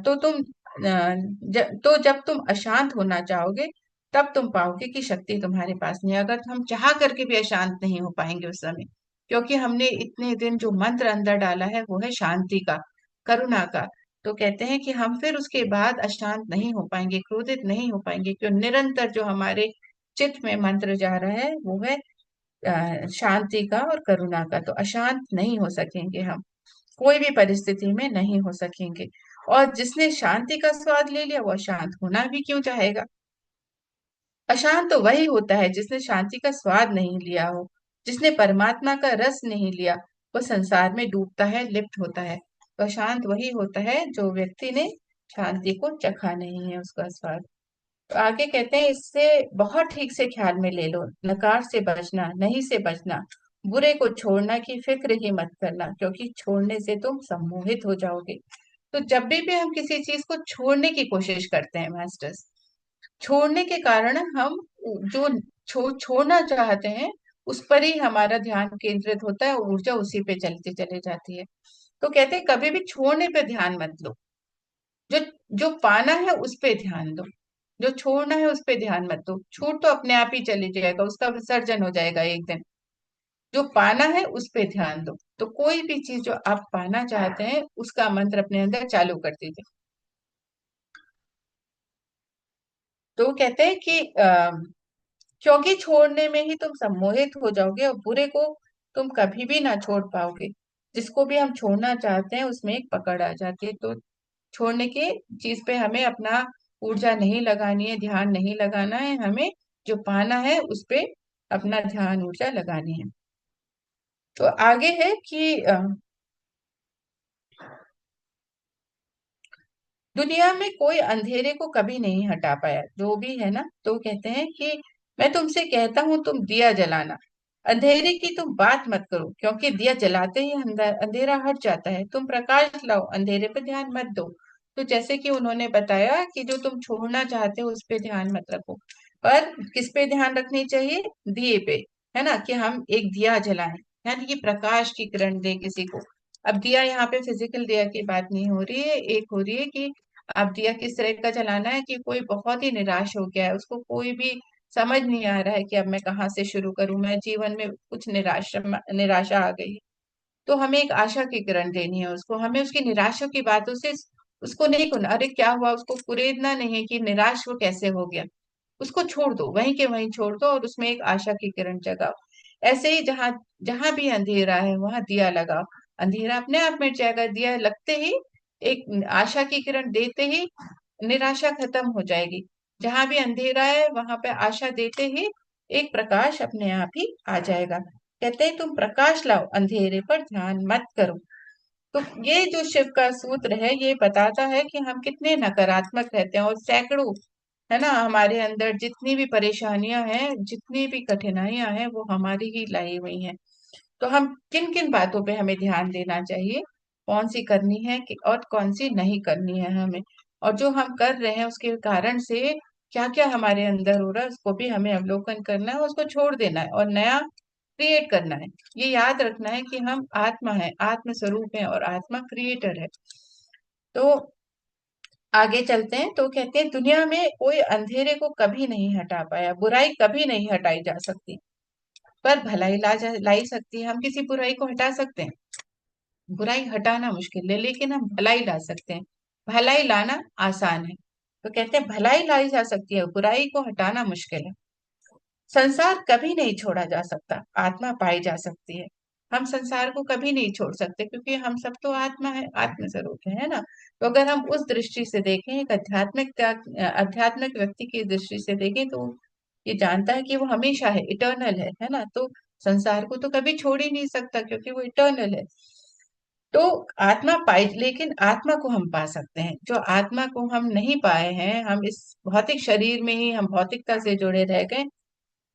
S1: तो तुम तो जब तुम अशांत होना चाहोगे, तब तुम पाओगे कि शक्ति तुम्हारे पास नहीं है। अगर हम चाह करके भी अशांत नहीं हो पाएंगे उस समय, क्योंकि हमने इतने दिन जो मंत्र अंदर डाला है वो है शांति का, करुणा का। तो कहते हैं कि हम फिर उसके बाद अशांत नहीं हो पाएंगे, क्रोधित नहीं हो पाएंगे, क्यों, निरंतर जो हमारे चित्त में मंत्र जा रहा है वो है शांति का और करुणा का। तो अशांत नहीं हो सकेंगे हम, कोई भी परिस्थिति में नहीं हो सकेंगे। और जिसने शांति का स्वाद ले लिया वो अशांत होना भी क्यों चाहेगा। अशांत तो वही होता है जिसने शांति का स्वाद नहीं लिया हो, जिसने परमात्मा का रस नहीं लिया, वो संसार में डूबता है, लिप्त होता है। तो अशांत वही होता है जो व्यक्ति ने शांति को चखा नहीं है, उसका स्वाद। तो आगे कहते हैं, इससे बहुत ठीक से ख्याल में ले लो, नकार से बचना, नहीं से बचना, बुरे को छोड़ना की फिक्र ही मत करना, क्योंकि छोड़ने से तुम सम्मोहित हो जाओगे। तो जब भी हम किसी चीज को छोड़ने की कोशिश करते हैं मास्टर्स, छोड़ने के कारण हम जो छोड़ना चाहते हैं उस पर ही हमारा ध्यान केंद्रित होता है और ऊर्जा उसी पे चलती चली जाती है। तो कहते हैं कभी भी छोड़ने पे ध्यान मत दो, जो जो पाना है उस पे ध्यान दो, जो छोड़ना है उस पे ध्यान मत दो। छूट तो अपने आप ही चली जाएगा, उसका विसर्जन हो जाएगा एक दिन। जो पाना है उस पे ध्यान दो। तो कोई भी चीज जो आप पाना चाहते हैं उसका मंत्र अपने अंदर चालू कर दीजिए। तो वो कहते हैं कि क्योंकि छोड़ने में ही तुम सम्मोहित हो जाओगे और बुरे को तुम कभी भी ना छोड़ पाओगे। जिसको भी हम छोड़ना चाहते हैं उसमें एक पकड़ आ जाती है। तो छोड़ने की चीज पे हमें अपना ऊर्जा नहीं लगानी है, ध्यान नहीं लगाना है, हमें जो पाना है उस पे अपना ध्यान ऊर्जा लगानी है। तो आगे है कि दुनिया में कोई अंधेरे को कभी नहीं हटा पाया, जो भी है ना। तो वो कहते हैं कि मैं तुमसे कहता हूं तुम दिया जलाना, अंधेरे की तुम बात मत करो, क्योंकि दिया जलाते ही अंधेरा हट जाता है। तुम प्रकाश लाओ, अंधेरे पे ध्यान मत दो। तो जैसे कि उन्होंने बताया कि जो तुम छोड़ना चाहते हो उस पे ध्यान मत रखो, पर किस पे ध्यान रखनी चाहिए, दिए पे, है ना, कि हम एक दिया जलाएं, यानी कि प्रकाश की किरण दे किसी को। अब दिया यहाँ पे फिजिकल दिया की बात नहीं हो रही है, एक हो रही है कि अब दिया किस तरह का जलाना है कि कोई बहुत ही निराश हो गया है, उसको कोई भी समझ नहीं आ रहा है कि अब मैं कहाँ से शुरू करूं, मैं जीवन में कुछ निराशा निराशा आ गई। तो हमें एक आशा की किरण देनी है उसको, हमें उसकी निराशा की बातों से उसको नहीं कहना अरे क्या हुआ, उसको कुरेदना नहीं है कि निराश वो कैसे हो गया। उसको छोड़ दो, वहीं के वहीं छोड़ दो और उसमें एक आशा की किरण जगाओ। ऐसे ही जहां जहां भी अंधेरा है वहां दिया लगाओ, अंधेरा अपने आप मिट जाएगा। दिया लगते ही, एक आशा की किरण देते ही निराशा खत्म हो जाएगी। जहां भी अंधेरा है वहां पे आशा देते ही एक प्रकाश अपने आप ही आ जाएगा। कहते हैं तुम प्रकाश लाओ, अंधेरे पर ध्यान मत करो। तो ये जो शिव का सूत्र है ये बताता है कि हम कितने नकारात्मक रहते हैं, और सैकड़ों, है ना, हमारे अंदर जितनी भी परेशानियां हैं, जितनी भी कठिनाइयां हैं वो हमारी ही लाई हुई हैं। तो हम किन किन बातों पे हमें ध्यान देना चाहिए, कौन सी करनी है कि और कौन सी नहीं करनी है हमें, और जो हम कर रहे हैं उसके कारण से क्या क्या हमारे अंदर हो रहा है उसको भी हमें अवलोकन करना है, उसको छोड़ देना है और नया क्रिएट करना है। ये याद रखना है कि हम आत्मा है, आत्म स्वरूप है और आत्मा क्रिएटर है। तो आगे चलते हैं। तो कहते हैं दुनिया में कोई अंधेरे को कभी नहीं हटा पाया, बुराई कभी नहीं हटाई जा सकती, पर भलाई लाई सकती है। हम किसी बुराई को हटा सकते हैं, बुराई हटाना मुश्किल है, लेकिन हम भलाई ला सकते हैं। भलाई लाना आसान है। तो कहते हैं भलाई लाई जा सकती है, बुराई को हटाना मुश्किल है। संसार कभी नहीं छोड़ा जा सकता, आत्मा पाई जा सकती है। हम संसार को कभी नहीं छोड़ सकते क्योंकि हम सब तो आत्मा है, आत्म स्वरूप है ना। तो अगर हम उस दृष्टि से देखें, एक आध्यात्मिक व्यक्ति की दृष्टि से देखें, तो ये जानता है कि वो हमेशा है, इटर्नल है ना। तो संसार को तो कभी छोड़ ही नहीं सकता क्योंकि वो इटर्नल है। तो आत्मा पाई, लेकिन आत्मा को हम पा सकते हैं। जो आत्मा को हम नहीं पाए हैं, हम इस भौतिक शरीर में ही हम भौतिकता से जुड़े रह गए,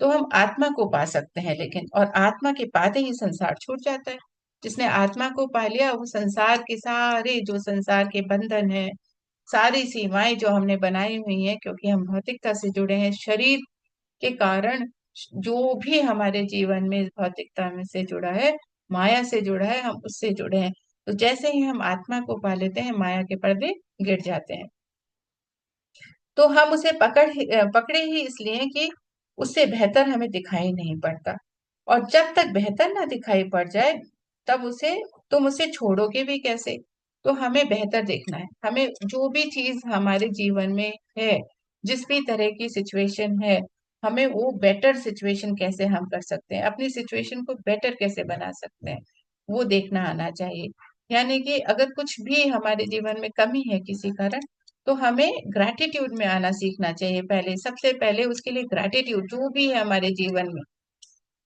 S1: तो हम आत्मा को पा सकते हैं। लेकिन और आत्मा के पाते ही संसार छूट जाता है। जिसने आत्मा को पा लिया वो संसार के सारे जो संसार के बंधन है, सारी सीमाएं जो हमने बनाई हुई हैं, क्योंकि हम भौतिकता से जुड़े हैं, शरीर के कारण जो भी हमारे जीवन में भौतिकता में से जुड़ा है, माया से जुड़ा है, हम उससे जुड़े हैं। तो जैसे ही हम आत्मा को पा लेते हैं माया के पर्दे गिर जाते हैं। तो हम उसे पकड़े ही इसलिए कि उससे बेहतर हमें दिखाई नहीं पड़ता। और जब तक बेहतर ना दिखाई पड़ जाए तब उसे तुम उसे छोड़ोगे भी कैसे। तो हमें बेहतर देखना है, हमें जो भी चीज हमारे जीवन में है, जिस भी तरह की सिचुएशन है, हमें वो बेटर सिचुएशन कैसे हम कर सकते हैं, अपनी सिचुएशन को बेटर कैसे बना सकते हैं, वो देखना आना चाहिए। यानी कि अगर कुछ भी हमारे जीवन में कमी है किसी कारण, तो हमें ग्रैटिट्यूड में आना सीखना चाहिए। पहले, सबसे पहले उसके लिए ग्रैटिट्यूड, जो भी है हमारे जीवन में,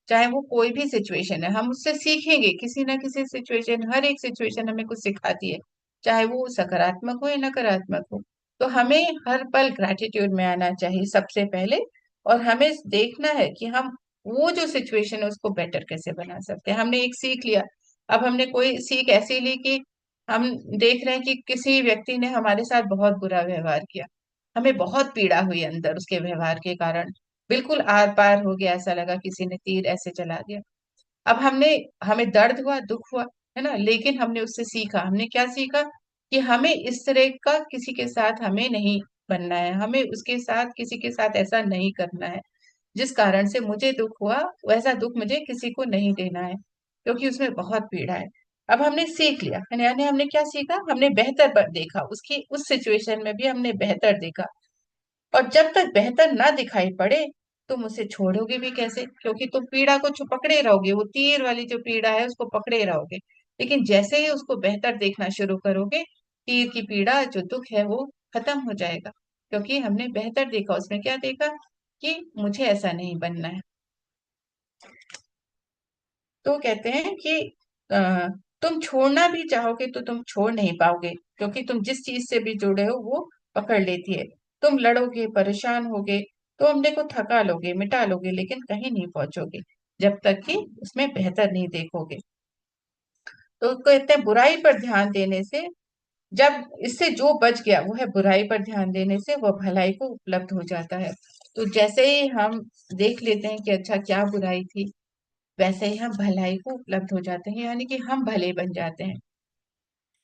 S1: चाहे वो कोई भी सिचुएशन है, हम उससे सीखेंगे। किसी ना किसी सिचुएशन, हर एक सिचुएशन हमें कुछ सिखाती है, चाहे वो सकारात्मक हो या नकारात्मक हो। तो हमें हर पल ग्रैटिट्यूड में आना चाहिए सबसे पहले, और हमें देखना है कि हम वो जो सिचुएशन है उसको बेटर कैसे बना सकते हैं। हमने एक सीख लिया, अब हमने कोई सीख ऐसी ली कि हम देख रहे हैं कि किसी व्यक्ति ने हमारे साथ बहुत बुरा व्यवहार किया, हमें बहुत पीड़ा हुई अंदर उसके व्यवहार के कारण, बिल्कुल आर पार हो गया, ऐसा लगा किसी ने तीर ऐसे चला दिया। अब हमें दर्द हुआ, दुख हुआ, है ना, लेकिन हमने उससे सीखा। हमने क्या सीखा? कि हमें इस तरह का किसी के साथ हमें नहीं बनना है, हमें उसके साथ, किसी के साथ ऐसा नहीं करना है। जिस कारण से मुझे दुख हुआ, वैसा दुख मुझे किसी को नहीं देना है, क्योंकि उसमें बहुत पीड़ा है। अब हमने सीख लिया, यानी हमने क्या सीखा? हमने बेहतर देखा, उसकी उस सिचुएशन में भी हमने बेहतर देखा। और जब तक बेहतर ना दिखाई पड़े, तुम उसे छोड़ोगे भी कैसे? क्योंकि तुम पीड़ा को पकड़े रहोगे, वो तीर वाली जो पीड़ा है उसको पकड़े रहोगे। लेकिन जैसे ही उसको बेहतर देखना शुरू करोगे, तीर की पीड़ा, जो दुख है, वो खत्म हो जाएगा। क्योंकि हमने बेहतर देखा, उसमें क्या देखा? कि मुझे ऐसा नहीं बनना है। तो कहते हैं कि अ, तुम छोड़ना भी चाहोगे तो तुम छोड़ नहीं पाओगे, क्योंकि तुम जिस चीज से भी जुड़े हो वो पकड़ लेती है। तुम लड़ोगे, परेशान होगे, तो अपने को थका लोगे, मिटा लोगे, लेकिन कहीं नहीं पहुंचोगे जब तक कि उसमें बेहतर नहीं देखोगे। तो कहते हैं बुराई पर ध्यान देने से, जब इससे जो बच गया वो है बुराई पर ध्यान देने से, वह भलाई को उपलब्ध हो जाता है। तो जैसे ही हम देख लेते हैं कि अच्छा क्या बुराई थी, वैसे ही हम भलाई को उपलब्ध हो जाते हैं, यानी कि हम भले बन जाते हैं,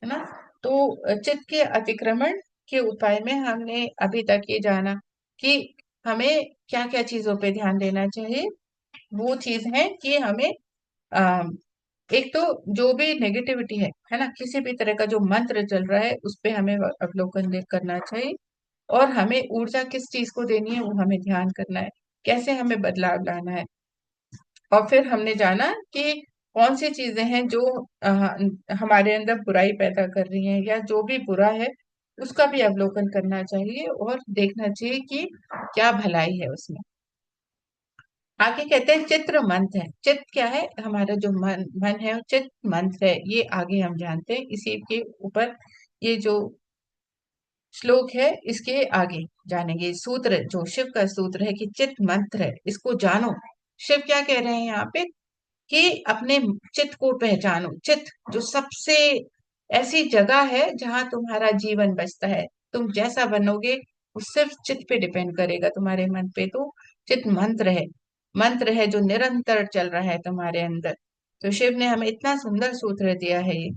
S1: है ना। तो चित्त के अतिक्रमण के उपाय में हमने अभी तक ये जाना कि हमें क्या क्या चीजों पे ध्यान देना चाहिए। वो चीज है कि हमें अ, एक तो जो भी नेगेटिविटी है ना, किसी भी तरह का जो मंत्र चल रहा है उस पे हमें अवलोकन करना चाहिए। और हमें ऊर्जा किस चीज को देनी है वो हमें ध्यान करना है, कैसे हमें बदलाव लाना है। और फिर हमने जाना कि कौन सी चीजें हैं जो हमारे अंदर बुराई पैदा कर रही हैं, या जो भी बुरा है उसका भी अवलोकन करना चाहिए और देखना चाहिए कि क्या भलाई है उसमें। आगे कहते हैं चित्र मंत्र है। चित्त क्या है? हमारा जो मन है, चित्त मंत्र है, ये आगे हम जानते हैं। इसी के ऊपर ये जो श्लोक है, इसके आगे जानेंगे। सूत्र, जो शिव का सूत्र है कि चित्त मंत्र है, इसको जानो। शिव क्या कह रहे हैं यहाँ पे? कि अपने चित्त को पहचानो। चित्त जो सबसे ऐसी जगह है जहां तुम्हारा जीवन बसता है। तुम जैसा बनोगे वो सिर्फ चित्त पे डिपेंड करेगा, तुम्हारे मन पे। तो चित्त मंत्र है, मंत्र है जो निरंतर चल रहा है तुम्हारे अंदर। तो शिव ने हमें इतना सुंदर सूत्र दिया है ये।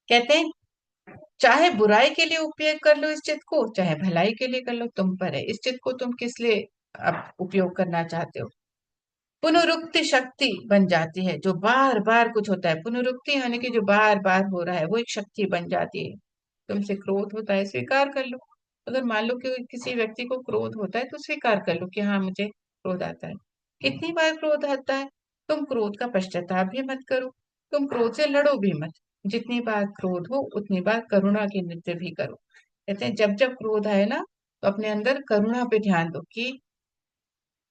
S1: कहते हैं चाहे बुराई के लिए उपयोग कर लो इस चित्त को, चाहे भलाई के लिए कर लो, तुम पर है। इस चित्त को तुम किस लिए अब उपयोग करना चाहते हो? पुनरुक्ति शक्ति बन जाती है। जो बार बार कुछ होता है, पुनरुक्ति यानी कि जो बार बार हो रहा है, वो एक शक्ति बन जाती है। तुमसे क्रोध होता है, स्वीकार कर लो। अगर मान लो कि किसी व्यक्ति को क्रोध होता है, तो स्वीकार कर लो कि हाँ, मुझे क्रोध आता है। कितनी बार क्रोध आता है? तुम क्रोध का पश्चाताप भी मत करो, तुम क्रोध से लड़ो भी मत। जितनी बार क्रोध हो उतनी बार करुणा के नृत्य भी करो। कहते हैं जब जब क्रोध आए ना, तो अपने अंदर करुणा पे ध्यान दो कि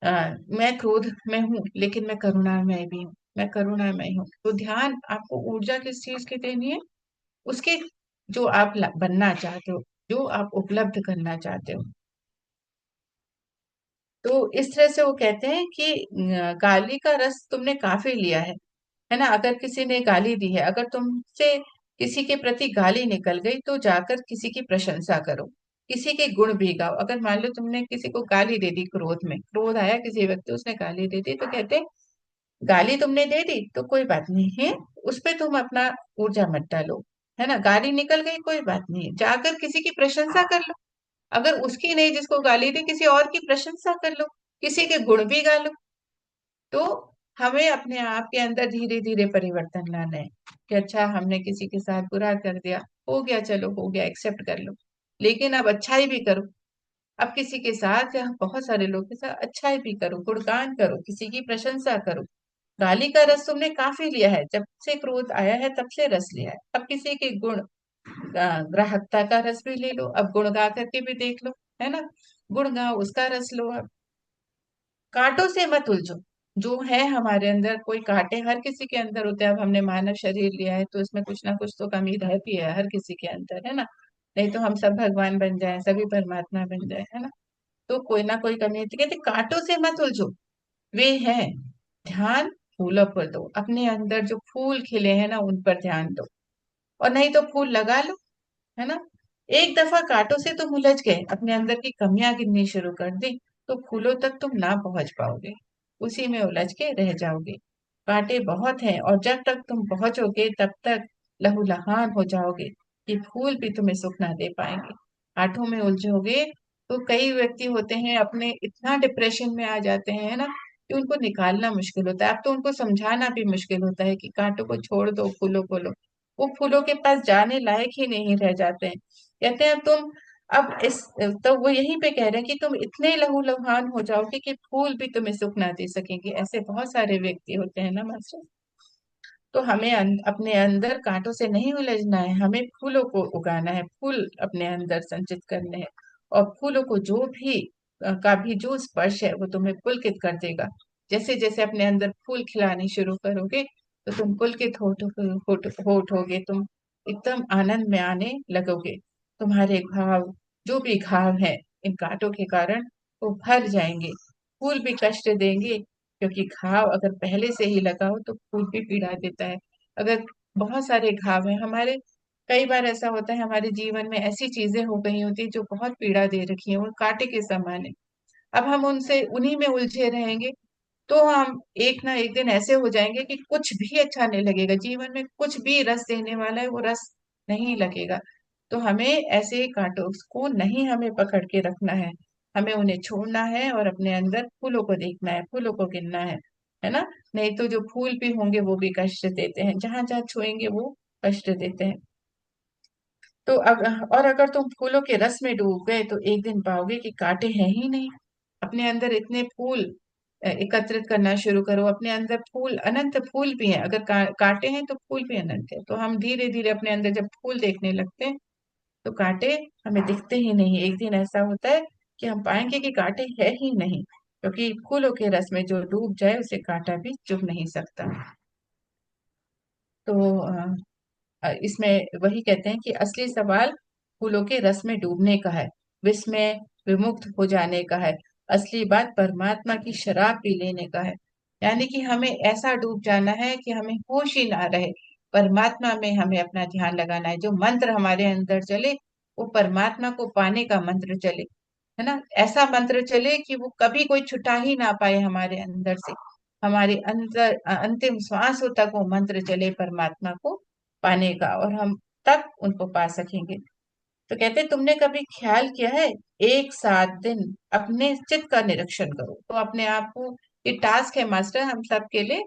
S1: अ, मैं क्रोध में हूँ, लेकिन मैं करुणा में भी हूँ, मैं करुणा में हूँ। तो ध्यान आपको ऊर्जा किस चीज की देनी है? उसके, जो आप बनना चाहते हो, जो आप उपलब्ध करना चाहते हो। तो इस तरह से वो कहते हैं कि गाली का रस तुमने काफी लिया है ना। अगर किसी ने गाली दी है, अगर तुमसे किसी के प्रति गाली निकल गई, तो जाकर किसी की प्रशंसा करो, किसी के गुण भी गाओ। अगर मान लो तुमने किसी को गाली दे दी, क्रोध में, क्रोध आया किसी व्यक्ति, उसने गाली दे दी, तो कहते हैं गाली तुमने दे दी तो कोई बात नहीं है, उस पे तुम अपना ऊर्जा मत डालो, है ना। गाली निकल गई, कोई बात नहीं है, जाकर किसी की प्रशंसा कर लो। अगर उसकी नहीं, जिसको गाली दी, किसी और की प्रशंसा कर लो, किसी के गुण भी गा लो। तो हमें अपने आप के अंदर धीरे धीरे परिवर्तन लाना है कि अच्छा, हमने किसी के साथ बुरा कर दिया, हो गया, चलो हो गया, एक्सेप्ट कर लो, लेकिन अब अच्छाई भी करो। अब किसी के साथ या बहुत सारे लोग के साथ अच्छाई भी करो, गुणगान करो, किसी की प्रशंसा करो। गाली का रस तुमने काफी लिया है, जब से क्रोध आया है तब से रस लिया है। अब किसी के गुण ग्राहकता का रस भी ले लो, अब गुण गा करके भी देख लो, है ना। गुण गाओ, उसका रस लो। अब कांटों से मत उलझो। जो है हमारे अंदर, कोई कांटे हर किसी के अंदर होते हैं। अब हमने मानव शरीर लिया है तो इसमें कुछ ना कुछ तो कमी रहती है हर किसी के अंदर, है ना। नहीं तो हम सब भगवान बन जाए, सभी परमात्मा बन जाए, है ना। तो कोई ना कोई कमी होती है। कहते कांटों से मत उलझो, वे हैं। ध्यान फूलों पर दो, अपने अंदर जो फूल खिले हैं ना उन पर ध्यान दो। और नहीं तो फूल लगा लो, है ना। एक दफा कांटों से तुम उलझ गए, अपने अंदर की कमियां गिननी शुरू कर दी, तो फूलों तक तुम ना पहुंच पाओगे, उसी में उलझ के रह जाओगे। कांटे बहुत हैं और जब तक तुम पहुंचोगे तब तक लहूलुहान हो जाओगे, कि फूल भी तुम्हें सुख ना दे पाएंगे। कांटों में उलझोगे तो कई व्यक्ति होते हैं अपने इतना डिप्रेशन में आ जाते हैं, है ना, कि उनको निकालना मुश्किल होता है। अब तो उनको समझाना भी मुश्किल होता है कि कांटों को छोड़ दो, फूलों को लो। वो फूलों के पास जाने लायक ही नहीं रह जाते हैं। कहते हैं तुम अब इस, तो वो यहीं पे कह रहे हैं कि तुम इतने लहूलुहान हो जाओगे कि फूल भी तुम्हें सुख ना दे सकेंगे। ऐसे बहुत सारे व्यक्ति होते हैं ना मास्टर। तो हमें अपने अंदर कांटों से नहीं उलझना है, हमें फूलों को उगाना है, फूल अपने अंदर संचित करने हैं। और फूलों को जो भी का भी जो स्पर्श है वो तुम्हें पुलकित कर देगा। जैसे जैसे अपने अंदर फूल खिलाने शुरू करोगे तो तुम पुलकित हो उठोगे, तुम एकदम आनंद में आने लगोगे। तुम्हारे घाव, जो भी घाव है इन कांटों के कारण, वो भर जाएंगे। फूल भी कष्ट देंगे, क्योंकि घाव अगर पहले से ही लगा हो तो फूल भी पीड़ा देता है। अगर बहुत सारे घाव हैं हमारे, कई बार ऐसा होता है हमारे जीवन में ऐसी चीजें हो गई होती है जो बहुत पीड़ा दे रखी है, वो कांटे के समान है। अब हम उनसे उन्हीं में उलझे रहेंगे तो हम एक ना एक दिन ऐसे हो जाएंगे कि कुछ भी अच्छा नहीं लगेगा, जीवन में कुछ भी रस देने वाला है वो रस नहीं लगेगा। तो हमें ऐसे कांटों को नहीं हमें पकड़ के रखना है, हमें उन्हें छोड़ना है और अपने अंदर फूलों को देखना है, फूलों को गिनना है ना। नहीं तो जो फूल भी होंगे वो भी कष्ट देते हैं, जहां जहां छुएंगे वो कष्ट देते हैं। तो और अगर तुम फूलों के रस में डूब गए तो एक दिन पाओगे कि कांटे हैं ही नहीं। अपने अंदर इतने फूल एकत्रित करना शुरू करो, अपने अंदर फूल, अनंत फूल भी हैं। अगर कांटे हैं तो फूल भी अनंत है। तो हम धीरे धीरे अपने अंदर जब फूल देखने लगते हैं तो कांटे हमें दिखते ही नहीं। एक दिन ऐसा होता है कि हम पाएंगे कि कांटे है ही नहीं, क्योंकि फूलों के रस में जो डूब जाए उसे कांटा भी चुभ नहीं सकता। तो इसमें वही कहते हैं कि असली सवाल फूलों के रस में डूबने का है, विस्मय विमुक्त हो जाने का है। असली बात परमात्मा की शराब पी लेने का है। यानी कि हमें ऐसा डूब जाना है कि हमें होश ही ना रहे। परमात्मा में हमें अपना ध्यान लगाना है, जो मंत्र हमारे अंदर चले वो परमात्मा को पाने का मंत्र चले, है ना। ऐसा मंत्र चले कि वो कभी कोई छुटा ही ना पाए हमारे अंदर से। हमारे अंदर अंतिम श्वासों तक वो मंत्र चले परमात्मा को पाने का, और हम तब उनको पा सकेंगे। तो कहते हैं तुमने कभी ख्याल किया है, एक 7 दिन अपने चित्त का निरीक्षण करो। तो अपने आप को, ये टास्क है मास्टर हम सब के लिए,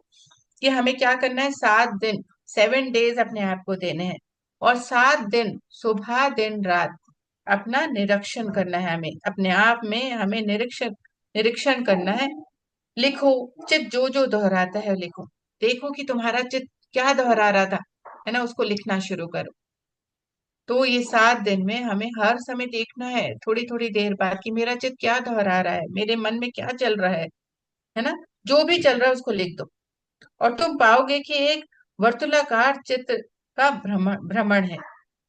S1: कि हमें क्या करना है, 7 दिन, 7 डेज अपने आप को देने हैं। और 7 दिन सुबह दिन रात अपना निरीक्षण करना है। हमें अपने आप में हमें निरीक्षण निरीक्षण करना है। लिखो, चित्त जो जो दोहराता है लिखो। देखो कि तुम्हारा चित्त क्या दोहरा रहा था, है ना, उसको लिखना शुरू करो। तो ये 7 दिन में हमें हर समय देखना है, थोड़ी थोड़ी देर बाद, कि मेरा चित्त क्या दोहरा रहा है, मेरे मन में क्या चल रहा है ना। जो भी चल रहा है उसको लिख दो। और तुम पाओगे कि एक वर्तुलाकार चित्र का भ्रमण भ्रमण है।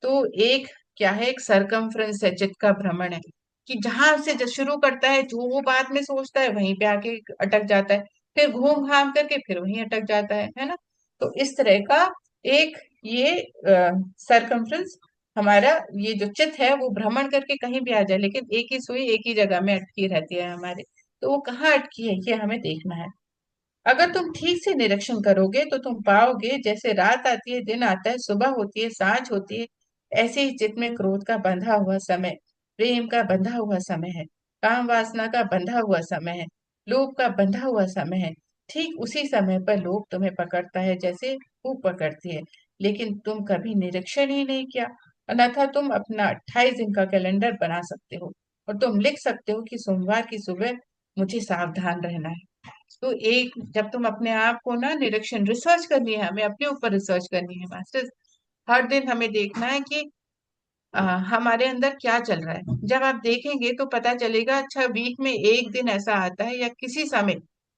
S1: तो एक क्या है, एक सरकमफ्रेंस है, चित्त का भ्रमण है, कि जहां से जो शुरू करता है, जो वो बाद में सोचता है वहीं पे आके अटक जाता है, फिर घूम घाम करके फिर वहीं अटक जाता है ना। तो इस तरह का एक ये सरकमफ्रेंस, हमारा ये जो चित्त है वो भ्रमण करके कहीं भी आ जाए, लेकिन एक ही सुई एक ही जगह में अटकी रहती है हमारे। तो वो कहाँ अटकी है ये हमें देखना है। अगर तुम ठीक से निरीक्षण करोगे तो तुम पाओगे, जैसे रात आती है दिन आता है, सुबह होती है सांझ होती है, ऐसे ही चित्त में क्रोध का बंधा हुआ समय, प्रेम का बंधा हुआ समय है, काम वासना का बंधा हुआ समय है, लोभ का बंधा हुआ समय है। ठीक उसी समय पर लोभ तुम्हें पकड़ता है जैसे भूख पकड़ती है, लेकिन तुम कभी निरीक्षण ही नहीं किया। अन्यथा तुम अपना 28 दिन का कैलेंडर बना सकते हो। और तुम लिख सकते हो कि सोमवार की सुबह मुझे सावधान रहना है। तो एक जब तुम अपने आप को ना निरीक्षण रिसर्च करनी है, हमें अपने ऊपर रिसर्च करनी है मास्टर्स। हर दिन हमें देखना है कि हमारे अंदर क्या चल रहा है। जब आप देखेंगे तो पता चलेगा, अच्छा वीक में एक दिन ऐसा आता है या किसी समय,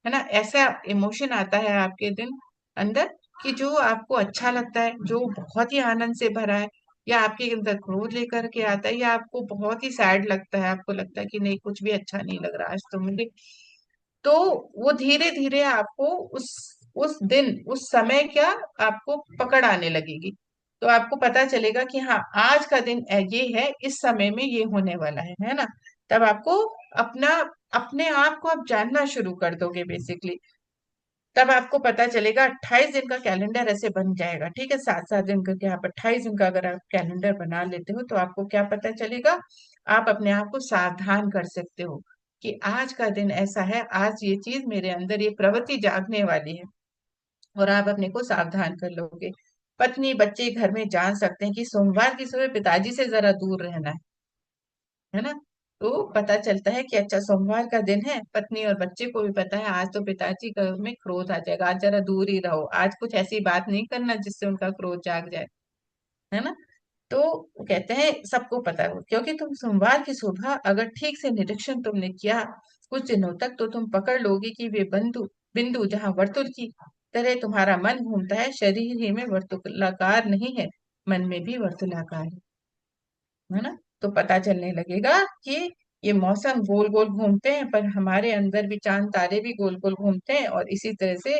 S1: है ना, ऐसा इमोशन आता है आपके दिन अंदर कि जो आपको अच्छा लगता है, जो बहुत ही आनंद से भरा है, या आपके अंदर क्रोध लेकर के आता है, या आपको बहुत ही सैड लगता है, आपको लगता है कि नहीं कुछ भी अच्छा नहीं लग रहा आज तो मुझे। तो वो धीरे धीरे आपको उस दिन उस समय क्या आपको पकड़ आने लगेगी। तो आपको पता चलेगा कि हाँ आज का दिन ये है, इस समय में ये होने वाला है ना। तब आपको अपना अपने आप को आप जानना शुरू कर दोगे बेसिकली। तब आपको पता चलेगा 28 दिन का कैलेंडर ऐसे बन जाएगा, ठीक है, 7 7 दिन करके आप 28 दिन का अगर आप कैलेंडर बना लेते हो तो आपको क्या पता चलेगा, आप अपने आप को सावधान कर सकते हो कि आज का दिन ऐसा है, आज ये चीज मेरे अंदर ये प्रवृत्ति जागने वाली है, और आप अपने को सावधान कर लोगे। पत्नी बच्चे घर में जान सकते हैं कि सोमवार की सुबह पिताजी से जरा दूर रहना है ना। तो पता चलता है कि अच्छा सोमवार का दिन है, पत्नी और बच्चे को भी पता है आज तो पिताजी का में क्रोध आ जाएगा, आज जरा दूर ही रहो, आज कुछ ऐसी बात नहीं करना जिससे उनका क्रोध जाग जाए, है ना। तो वो कहते हैं सबको पता है, क्योंकि तुम सोमवार की सुबह अगर ठीक से निरीक्षण तुमने किया कुछ दिनों तक, तो तुम पकड़ लोगे कि वे बिंदु बिंदु जहाँ वर्तुल की तरह तुम्हारा मन घूमता है, शरीर ही में वर्तुलाकार नहीं है, मन में भी वर्तुलाकार है ना। तो पता चलने लगेगा कि ये मौसम गोल गोल घूमते हैं, पर हमारे अंदर भी चांद तारे भी गोल गोल घूमते हैं, और इसी तरह से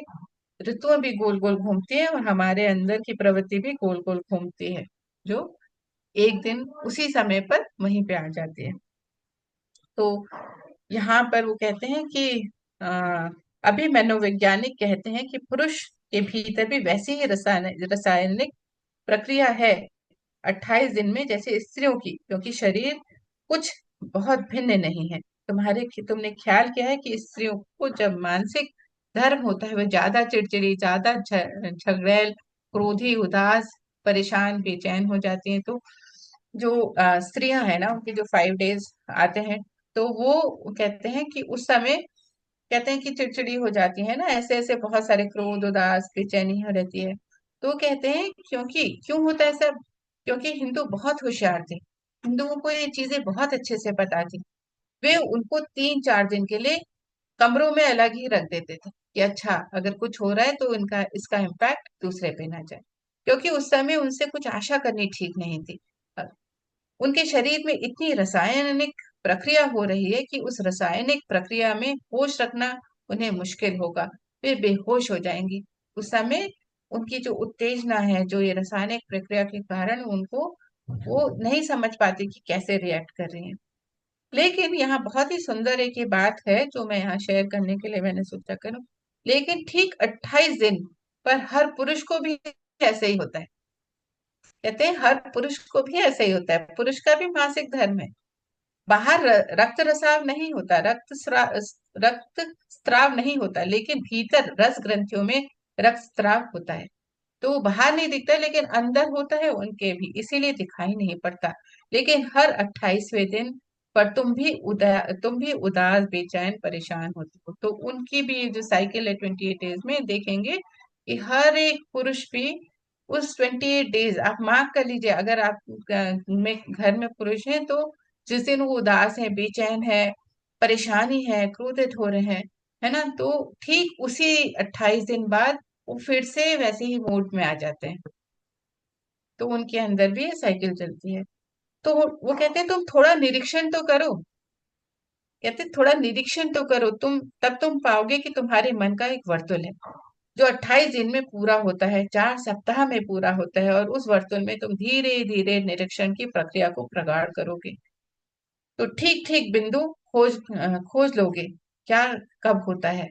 S1: ऋतुएं भी गोल गोल घूमती हैं, और हमारे अंदर की प्रवृत्ति भी गोल गोल घूमती है, जो एक दिन उसी समय पर वहीं पे आ जाती है। तो यहाँ पर वो कहते हैं कि आ, अभी मनोवैज्ञानिक कहते हैं कि पुरुष के भीतर भी वैसी ही रासायनिक प्रक्रिया है 28 दिन में जैसे स्त्रियों की, क्योंकि शरीर कुछ बहुत भिन्न नहीं है। तुमने ख्याल किया है कि स्त्रियों को जब मानसिक धर्म होता है, वह ज्यादा चिड़चिड़ी, ज्यादा झगड़ैल, क्रोधी, उदास, परेशान, बेचैन हो जाती हैं। तो जो स्त्रियां हैं ना, उनके जो 5 डेज आते हैं, तो वो कहते हैं कि उस समय कहते हैं कि चिड़चिड़ी हो जाती है ना, ऐसे ऐसे बहुत सारे क्रोध, उदास, बेचैनी हो रहती है। तो कहते हैं क्योंकि क्यों होता है सब, क्योंकि हिंदू बहुत होशियार थे, हिंदुओं को ये चीजें बहुत अच्छे से पता थी। वे उनको 3 4 दिन के लिए कमरों में अलग ही रख देते थे कि अच्छा अगर कुछ हो रहा है तो इनका इसका इम्पैक्ट दूसरे पे ना जाए, क्योंकि उस समय उनसे कुछ आशा करनी ठीक नहीं थी। उनके शरीर में इतनी रासायनिक प्रक्रिया हो रही है कि उस रासायनिक प्रक्रिया में होश रखना उन्हें मुश्किल होगा, वे बेहोश हो जाएंगी उस समय। उनकी जो उत्तेजना है, जो ये रासायनिक प्रक्रिया के कारण उनको वो नहीं समझ पाती कि कैसे रिएक्ट कर रही हैं। लेकिन यहाँ बहुत ही सुंदर एक ये बात है जो मैं यहाँ शेयर करने के लिए मैंने सोचा करूं। लेकिन ठीक 28 दिन पर हर पुरुष को भी ऐसे ही होता है। कहते हैं हर पुरुष को भी ऐसा ही होता है, पुरुष का भी मासिक धर्म है। बाहर रक्त रसाव नहीं होता, रक्त स्त्राव नहीं होता, लेकिन भीतर रस ग्रंथियों में रक्त स्त्राव होता है। तो वो बाहर नहीं दिखता लेकिन अंदर होता है उनके भी, इसीलिए दिखाई नहीं पड़ता। लेकिन हर 28वें दिन पर तुम भी उदास, बेचैन, परेशान होते हो। तो उनकी भी जो साइकिल है 28 डेज में, देखेंगे कि हर एक पुरुष भी उस 28 डेज आप मार्क कर लीजिए, अगर आप में घर में पुरुष हैं तो जिस दिन वो उदास है, बेचैन है, परेशानी है, क्रोधित हो रहे हैं, है ना, तो ठीक उसी 28 दिन बाद वो फिर से वैसे ही मूड में आ जाते हैं। तो उनके अंदर भी ये साइकिल चलती है। तो वो कहते हैं तुम थोड़ा निरीक्षण तो करो, कहते हैं थोड़ा निरीक्षण तो करो तुम, तब तुम पाओगे कि तुम्हारे मन का एक वर्तुल है जो 28 दिन में पूरा होता है, 4 सप्ताह में पूरा होता है, और उस वर्तुल में तुम धीरे धीरे निरीक्षण की प्रक्रिया को प्रगाढ़ करोगे। तो ठीक ठीक बिंदु खोज लोगे क्या कब होता है,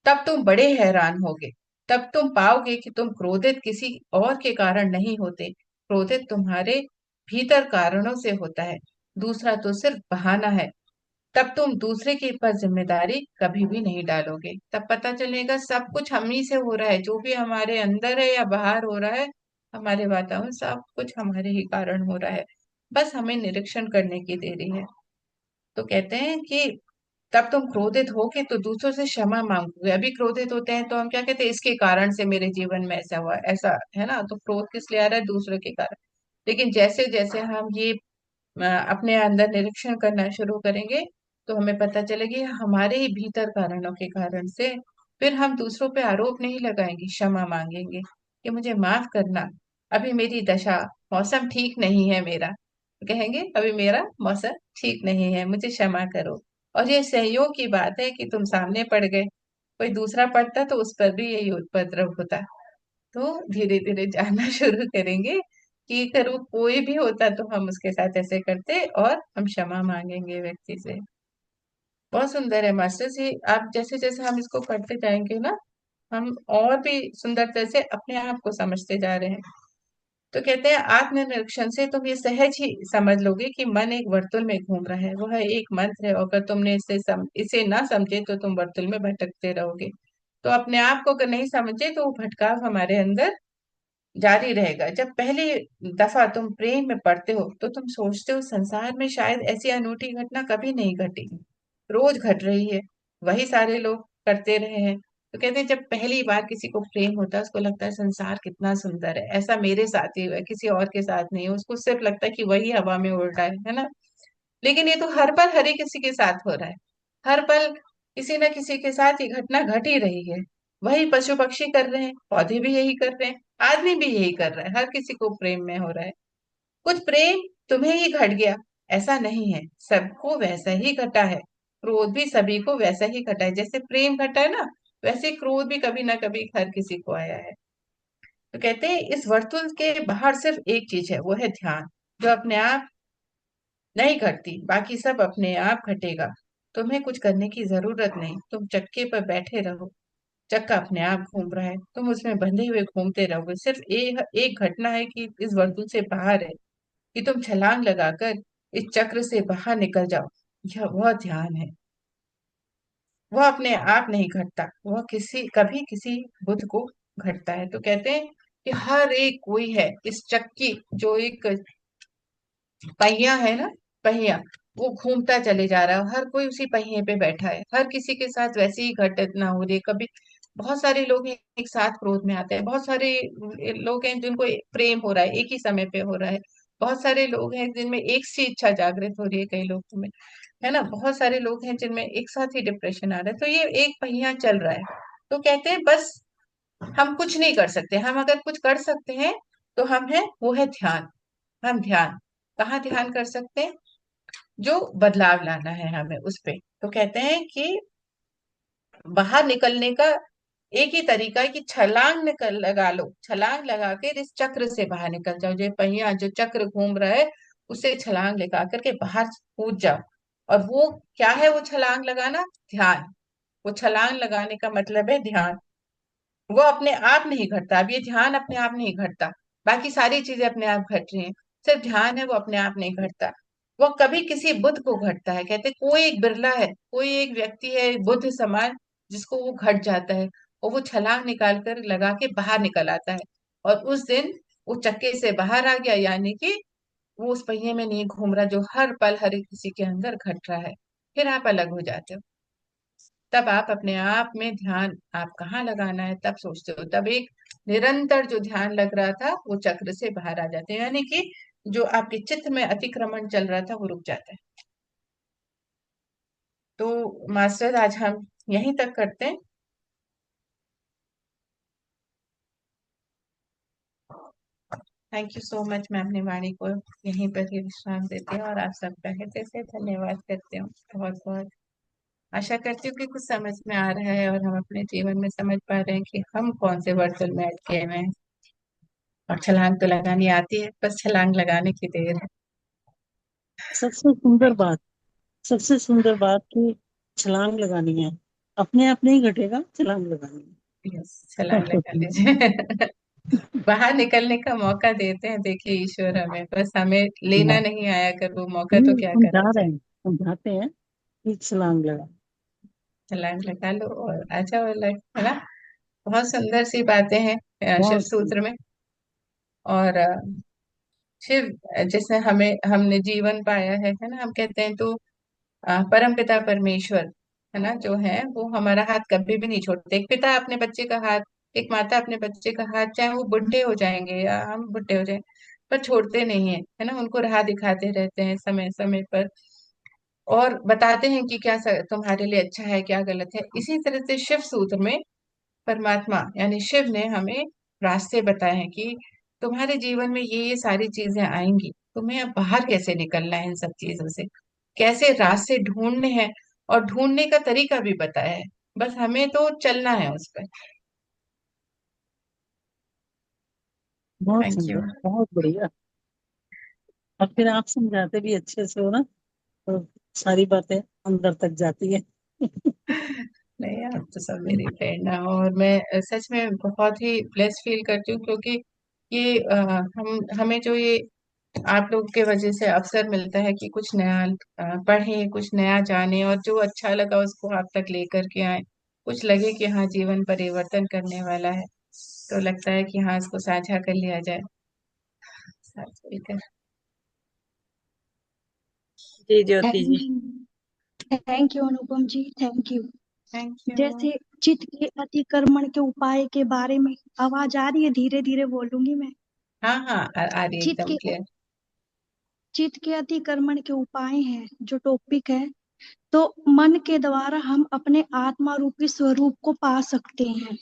S1: तब तुम बड़े हैरान होगे। तब तुम पाओगे कि तुम क्रोधित किसी और के कारण नहीं होते, क्रोधित तुम्हारे भीतर कारणों से होता है, दूसरा तो सिर्फ बहाना है। तब तुम दूसरे के ऊपर जिम्मेदारी कभी भी नहीं डालोगे, तब पता चलेगा सब कुछ हम ही से हो रहा है, जो भी हमारे अंदर है या बाहर हो रहा है, हमारे वातावरण सब कुछ हमारे ही कारण हो रहा है। बस हमें निरीक्षण करने की देरी है। तो कहते हैं कि तब तुम क्रोधित होगे तो दूसरों से क्षमा मांगोगे। अभी क्रोधित होते हैं तो हम क्या कहते हैं, इसके कारण से मेरे जीवन में ऐसा हुआ, ऐसा है ना, तो क्रोध किस लिए आ रहा है, दूसरों के कारण। लेकिन जैसे जैसे हम ये अपने अंदर निरीक्षण करना शुरू करेंगे तो हमें पता चलेगी हमारे ही भीतर कारणों के कारण से, फिर हम दूसरों पे आरोप नहीं लगाएंगे, क्षमा मांगेंगे कि मुझे माफ करना, अभी मेरी दशा, मौसम ठीक नहीं है मेरा, कहेंगे अभी मेरा मौसम ठीक नहीं है, मुझे क्षमा करो। और ये सहयोग की बात है कि तुम सामने पड़ गए, कोई दूसरा पड़ता तो उस पर भी यही उपद्रव होता। तो धीरे धीरे जानना शुरू करेंगे कि अगर वो कोई भी होता तो हम उसके साथ ऐसे करते और हम क्षमा मांगेंगे व्यक्ति से। बहुत सुंदर है मास्टर जी, आप जैसे जैसे हम इसको करते जाएंगे ना, हम और भी सुंदरता से अपने आप को समझते जा रहे हैं। तो कहते हैं आत्मनिरीक्षण से तुम ये सहज ही समझ लोगे कि मन एक वर्तुल में घूम रहा है, वह एक मंत्र है, और अगर तुमने इसे ना समझे तो तुम वर्तुल में भटकते रहोगे। तो अपने आप को अगर नहीं समझे तो वो भटकाव हमारे अंदर जारी रहेगा। जब पहली दफा तुम प्रेम में पड़ते हो तो तुम सोचते हो संसार में शायद ऐसी अनूठी घटना कभी नहीं घटेगी, रोज घट रही है, वही सारे लोग करते रहे हैं। तो कहते हैं जब पहली बार किसी को प्रेम होता है उसको लगता है संसार कितना सुंदर है, ऐसा मेरे साथ ही हुआ है, किसी और के साथ नहीं है, उसको सिर्फ लगता है कि वही हवा में उड़ रहा है ना। लेकिन ये तो हर पल हर एक किसी के साथ हो रहा है, हर पल किसी न किसी के साथ ये घटना घट ही रही है। वही पशु पक्षी कर रहे हैं, पौधे भी यही कर रहे हैं, आदमी भी यही कर रहा है, हर किसी को प्रेम में हो रहा है। कुछ प्रेम तुम्हें ही घट गया, ऐसा नहीं है, सबको वैसा ही घटा है। क्रोध भी सभी को वैसा ही घटा है, जैसे प्रेम घटा है ना, वैसे क्रोध भी कभी ना कभी हर किसी को आया है। तो कहते हैं इस वर्तुल के बाहर सिर्फ एक चीज है, वो है ध्यान, जो अपने आप नहीं घटती, बाकी सब अपने आप घटेगा। तुम्हें कुछ करने की जरूरत नहीं, तुम चक्के पर बैठे रहो, चक्का अपने आप घूम रहा है, तुम उसमें बंधे हुए घूमते रहोगे। सिर्फ एक घटना है कि इस वर्तुल से बाहर है, कि तुम छलांग लगाकर इस चक्र से बाहर निकल जाओ। यह वह ध्यान है, वह अपने आप नहीं घटता, वह किसी कभी किसी बुद्ध को घटता है। तो कहते हैं कि हर एक कोई है इस चक्की, जो एक पहिया है ना, पहिया, वो घूमता चले जा रहा है, हर कोई उसी पहिए पे बैठा है, हर किसी के साथ वैसी ही घटना हो रही है। कभी बहुत सारे लोग हैं एक साथ क्रोध में आते हैं, बहुत सारे लोग हैं जिनको प्रेम हो रहा है एक ही समय पे हो रहा है, बहुत सारे लोग हैं जिनमें एक सी इच्छा जागृत हो रही है, कई लोग में, है ना, बहुत सारे लोग हैं जिनमें एक साथ ही डिप्रेशन आ रहा है। तो ये एक पहिया चल रहा है। तो कहते हैं बस हम कुछ नहीं कर सकते, हम अगर कुछ कर सकते हैं तो हम है, वो है ध्यान। हम ध्यान कहाँ ध्यान कर सकते हैं, जो बदलाव लाना है हमें उस पे। तो कहते हैं कि बाहर निकलने का एक ही तरीका है कि छलांग निकल लगा लो, छलांग लगा कर इस चक्र से बाहर निकल जाओ, जो पहिया जो चक्र घूम रहा है उसे छलांग लगा करके बाहर कूद जाओ। और वो क्या है, वो छलांग लगाना, ध्यान। वो छलांग लगाने का मतलब है ध्यान। वो अपने आप नहीं घटता, अब ये ध्यान अपने आप नहीं घटता, बाकी सारी चीजें अपने आप घट रही हैं, सिर्फ ध्यान है वो अपने आप नहीं घटता। वो कभी किसी बुद्ध को घटता है, कहते कोई एक बिरला है, कोई एक व्यक्ति है बुद्ध समान जिसको वो घट जाता है, और वो छलांग निकाल कर लगा के बाहर निकल आता है, और उस दिन वो चक्के से बाहर आ गया, यानी कि वो उस पहिए में नहीं घूम रहा जो हर पल हर एक किसी के अंदर घट रहा है। फिर आप अलग हो जाते हो, तब आप अपने आप में ध्यान आप कहाँ लगाना है तब सोचते हो, तब एक निरंतर जो ध्यान लग रहा था वो चक्र से बाहर आ जाते हैं, यानी कि जो आपके चित्त में अतिक्रमण चल रहा था वो रुक जाता है। तो मास्टर आज हम यहीं तक करते हैं। थैंक यू सो मच, मैं अपनी वाणी को यहीं पर ही विश्राम देती हूँ और आप सबका हृदय से धन्यवाद करती हूँ, बहुत बहुत। आशा करती हूँ कि कुछ समझ में आ रहा है और हम अपने जीवन में समझ पा रहे हैं कि हम कौन से वर्तुल में अटके हुए हैं। और छलांग तो लगानी आती है, बस छलांग लगाने की देर है।
S2: सबसे सुंदर बात, सबसे सुंदर बात कि छलांग लगानी है, अपने आप नहीं घटेगा, छलांग लगानी
S1: यस,
S2: है।
S1: छलांग लगा लीजिए। बाहर निकलने का मौका देते हैं, देखिए ईश्वर हमें, बस हमें लेना
S2: हाँ,
S1: नहीं आया अगर वो मौका तो
S2: नहीं,
S1: क्या
S2: हम जा
S1: करा
S2: रहे
S1: जाए।
S2: हैं, हम जाते हैं, कि छलांग लगा।
S1: छलांग लगा लो और आ जाओ अलग, है ना। बहुत सुंदर सी बातें हैं शिव
S2: बहुत
S1: सूत्र में। और शिव जैसे हमें हमने जीवन पाया है ना, हम कहते हैं तो परम पिता परमेश्वर है ना जो है, वो हमारा हाथ कभी भी नहीं छोड़ते। एक पिता अपने बच्चे का हाथ, एक माता अपने बच्चे का हाथ, चाहे वो बुढ़े हो जाएंगे या हम बुढ़े हो जाएं, पर छोड़ते नहीं है ना, उनको राह दिखाते रहते हैं समय समय पर, और बताते हैं कि क्या तुम्हारे लिए अच्छा है क्या गलत है। इसी तरह से शिव सूत्र में परमात्मा यानी शिव ने हमें रास्ते बताए हैं कि तुम्हारे जीवन में ये सारी चीजें आएंगी, तुम्हें अब बाहर कैसे निकलना है इन सब चीजों से, कैसे रास्ते ढूंढने हैं, और ढूंढने का तरीका भी बताया है, बस हमें तो चलना है उस पर।
S2: बहुत
S1: थैंक यू।
S2: सुंदर, बहुत बढ़िया। और फिर आप समझाते भी अच्छे से हो ना, तो सारी बातें अंदर तक जाती है।
S1: नहीं, आप तो सब मेरी प्रेरणा हो, और मैं सच में बहुत ही ब्लेस फील करती हूँ, क्योंकि ये हम हमें जो ये आप लोग के वजह से अवसर मिलता है कि कुछ नया पढ़ें, कुछ नया जाने, और जो अच्छा लगा उसको आप तक लेकर के आए, कुछ लगे कि हाँ जीवन परिवर्तन करने वाला है, तो लगता है कि हाँ इसको साझा कर लिया जाए, साथ मिलकर।
S2: जी Jyoti ji.
S3: Thank thank you Anupam ji, thank you.
S1: Thank you.
S3: जैसे चित्त के अतिक्रमण के उपाय के बारे में आवाज आ रही है, धीरे धीरे बोलूंगी मैं।
S1: हाँ हाँ, आ रही है
S3: चित्त
S1: एकदम
S3: के
S1: क्लियर।
S3: चित्त के अतिक्रमण के उपाय हैं जो टॉपिक है, तो मन के द्वारा हम अपने आत्मा रूपी स्वरूप को पा सकते हैं।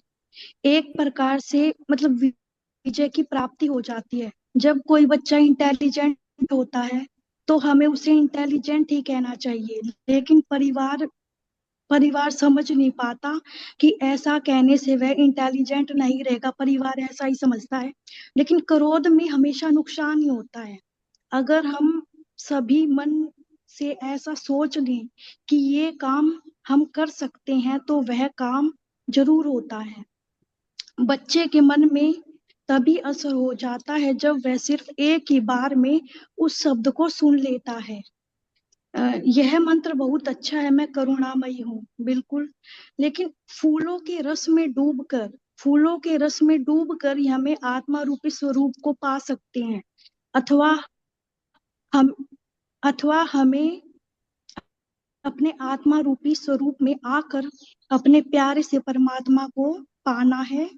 S3: एक प्रकार से मतलब विजय की प्राप्ति हो जाती है। जब कोई बच्चा इंटेलिजेंट होता है तो हमें उसे इंटेलिजेंट ही कहना चाहिए, लेकिन परिवार परिवार समझ नहीं पाता कि ऐसा कहने से वह इंटेलिजेंट नहीं रहेगा, परिवार ऐसा ही समझता है। लेकिन क्रोध में हमेशा नुकसान ही होता है। अगर हम सभी मन से ऐसा सोच लें कि ये काम हम कर सकते हैं तो वह काम जरूर होता है। बच्चे के मन में तभी असर हो जाता है जब वह सिर्फ एक ही बार में उस शब्द को सुन लेता है। यह मंत्र बहुत अच्छा है, मैं करुणामयी हूँ, बिल्कुल। लेकिन फूलों के रस में डूबकर ही हमें आत्मा रूपी स्वरूप को पा सकते हैं। अथवा हम अथवा हमें अपने आत्मा रूपी स्वरूप में आकर अपने प्यारे से परमात्मा को पाना है।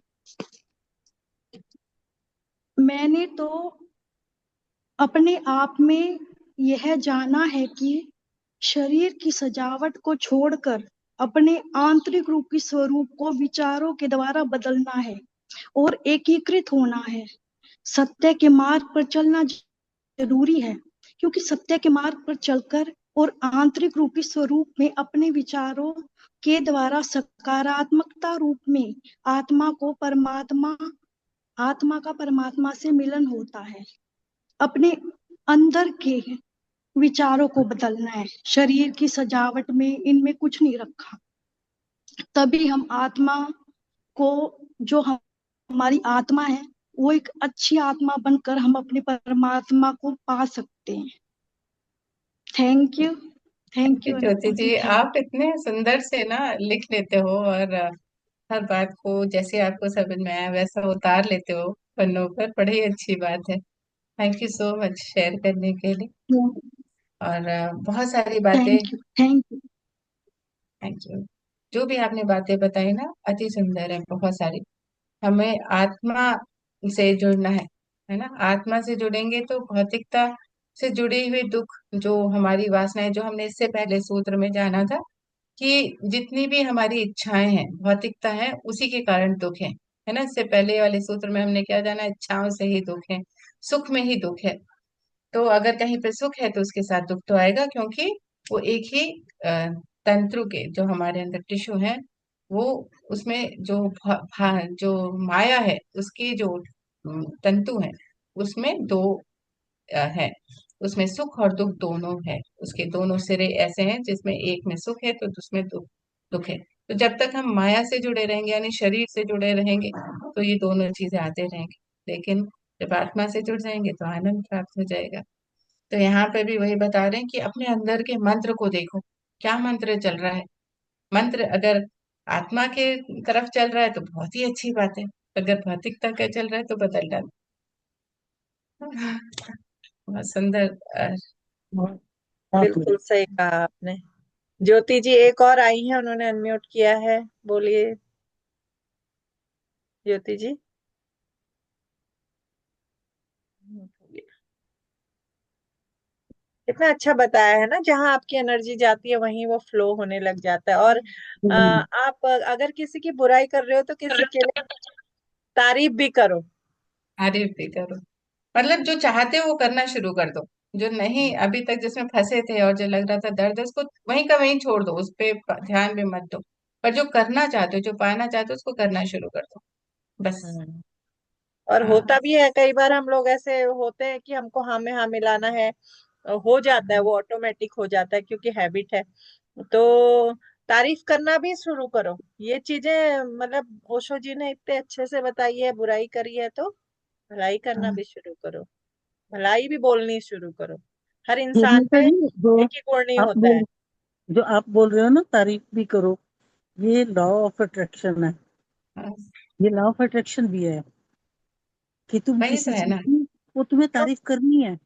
S3: मैंने तो अपने आप में यह जाना है कि शरीर की सजावट को छोड़कर अपने आंतरिक रूपी स्वरूप को विचारों के द्वारा बदलना है और एकीकृत होना है। सत्य के मार्ग पर चलना जरूरी है, क्योंकि सत्य के मार्ग पर चलकर और आंतरिक रूपी स्वरूप में अपने विचारों के द्वारा सकारात्मकता रूप में आत्मा का परमात्मा से मिलन होता है। अपने अंदर के विचारों को बदलना है, शरीर की सजावट में इनमें कुछ नहीं रखा। तभी हम आत्मा को, जो हमारी आत्मा है, वो एक अच्छी आत्मा बनकर हम अपने परमात्मा को पा सकते हैं। Thank you.
S1: Thank
S3: thank
S1: you
S3: you
S1: Jyoti
S3: Anupam ji,
S1: जी,
S3: थैंक
S1: आप इतने सुंदर से ना लिख लेते हो, और हर बात को जैसे आपको समझ में आया वैसा उतार लेते हो पन्नों पर, बड़ी अच्छी बात है। Thank you so much share करने के लिए।
S3: यू।
S1: और बहुत सारी बातें।
S3: Thank you, thank you.
S1: Thank you. जो भी आपने बातें बताई ना अति सुंदर है, बहुत सारी। हमें आत्मा से जुड़ना है ना, आत्मा से जुड़ेंगे तो भौतिकता से जुड़ी हुई दुख, जो हमारी वासनाएं, जो हमने इससे पहले सूत्र में जाना था कि जितनी भी हमारी इच्छाएं हैं भौतिकता है, उसी के कारण दुख है ना। इससे पहले वाले सूत्र में हमने क्या जाना, इच्छाओं से ही दुख है, सुख में ही दुख है। तो अगर कहीं पे सुख है तो उसके साथ दुख तो आएगा, क्योंकि वो एक ही तंत्रु के, जो हमारे अंदर टिश्यू है, वो उसमें जो जो माया है उसकी जो तंतु है, उसमें दो है, उसमें सुख और दुख दोनों है। उसके दोनों सिरे ऐसे हैं जिसमें एक में सुख है तो दूसमें दुख दुख है। तो जब तक हम माया से जुड़े रहेंगे यानी शरीर से जुड़े रहेंगे तो ये दोनों चीजें आते रहेंगे, लेकिन जब आत्मा से जुड़ जाएंगे तो आनंद प्राप्त हो जाएगा। तो यहाँ पे भी वही बता रहे हैं कि अपने अंदर के मंत्र को देखो, क्या मंत्र चल रहा है। मंत्र अगर आत्मा के तरफ चल रहा है तो बहुत ही अच्छी बात है, अगर भौतिकता का चल रहा है तो बदल डालो। बहुत सुंदर।
S2: बहुत बहुत
S4: बिल्कुल सही कहा आपने। ज्योति जी एक और आई हैं, उन्होंने अनम्यूट किया है, बोलिए ज्योति जी। कितना अच्छा बताया है ना, जहाँ आपकी एनर्जी जाती है वहीं वो फ्लो होने लग जाता है। और आप अगर किसी की बुराई कर रहे हो तो किसी के लिए तारीफ भी करो।
S1: तारीफ भी करो, मतलब जो चाहते हो वो करना शुरू कर दो। जो नहीं अभी तक जिसमें फंसे थे और जो लग रहा था दर्द, उसको वहीं का वहीं छोड़ दो, उस पे ध्यान भी मत दो। पर जो करना चाहते हो, जो पाना चाहते हो, उसको करना शुरू कर दो, बस।
S4: हम्म। और
S1: हाँ।
S4: होता भी है कई बार, हम लोग ऐसे होते हैं कि हमको हाँ में हाँ मिलाना है, हो जाता है, वो ऑटोमेटिक हो जाता है क्योंकि हैबिट है। तो तारीफ करना भी शुरू करो। ये चीजें मतलब ओशो जी ने इतने अच्छे से बताई है, बुराई करी है तो भलाई करना
S1: हाँ।
S4: भी शुरू करो, भलाई भी बोलनी शुरू करो। हर
S2: ये
S4: इंसान
S2: नहीं
S4: में
S2: जी, जो
S4: एक ही गुण नहीं
S2: आप
S4: होता है।
S2: बोल जो आप बोल रहे हो ना, तारीफ भी करो, ये लॉ ऑफ अट्रैक्शन है।
S1: हाँ,
S2: ये लॉ ऑफ अट्रैक्शन भी है कि तुम
S1: वही तो
S2: किसी
S1: है
S2: चीज
S1: ना।
S2: की, वो तुम्हें
S4: क्यों?
S2: तारीफ करनी है।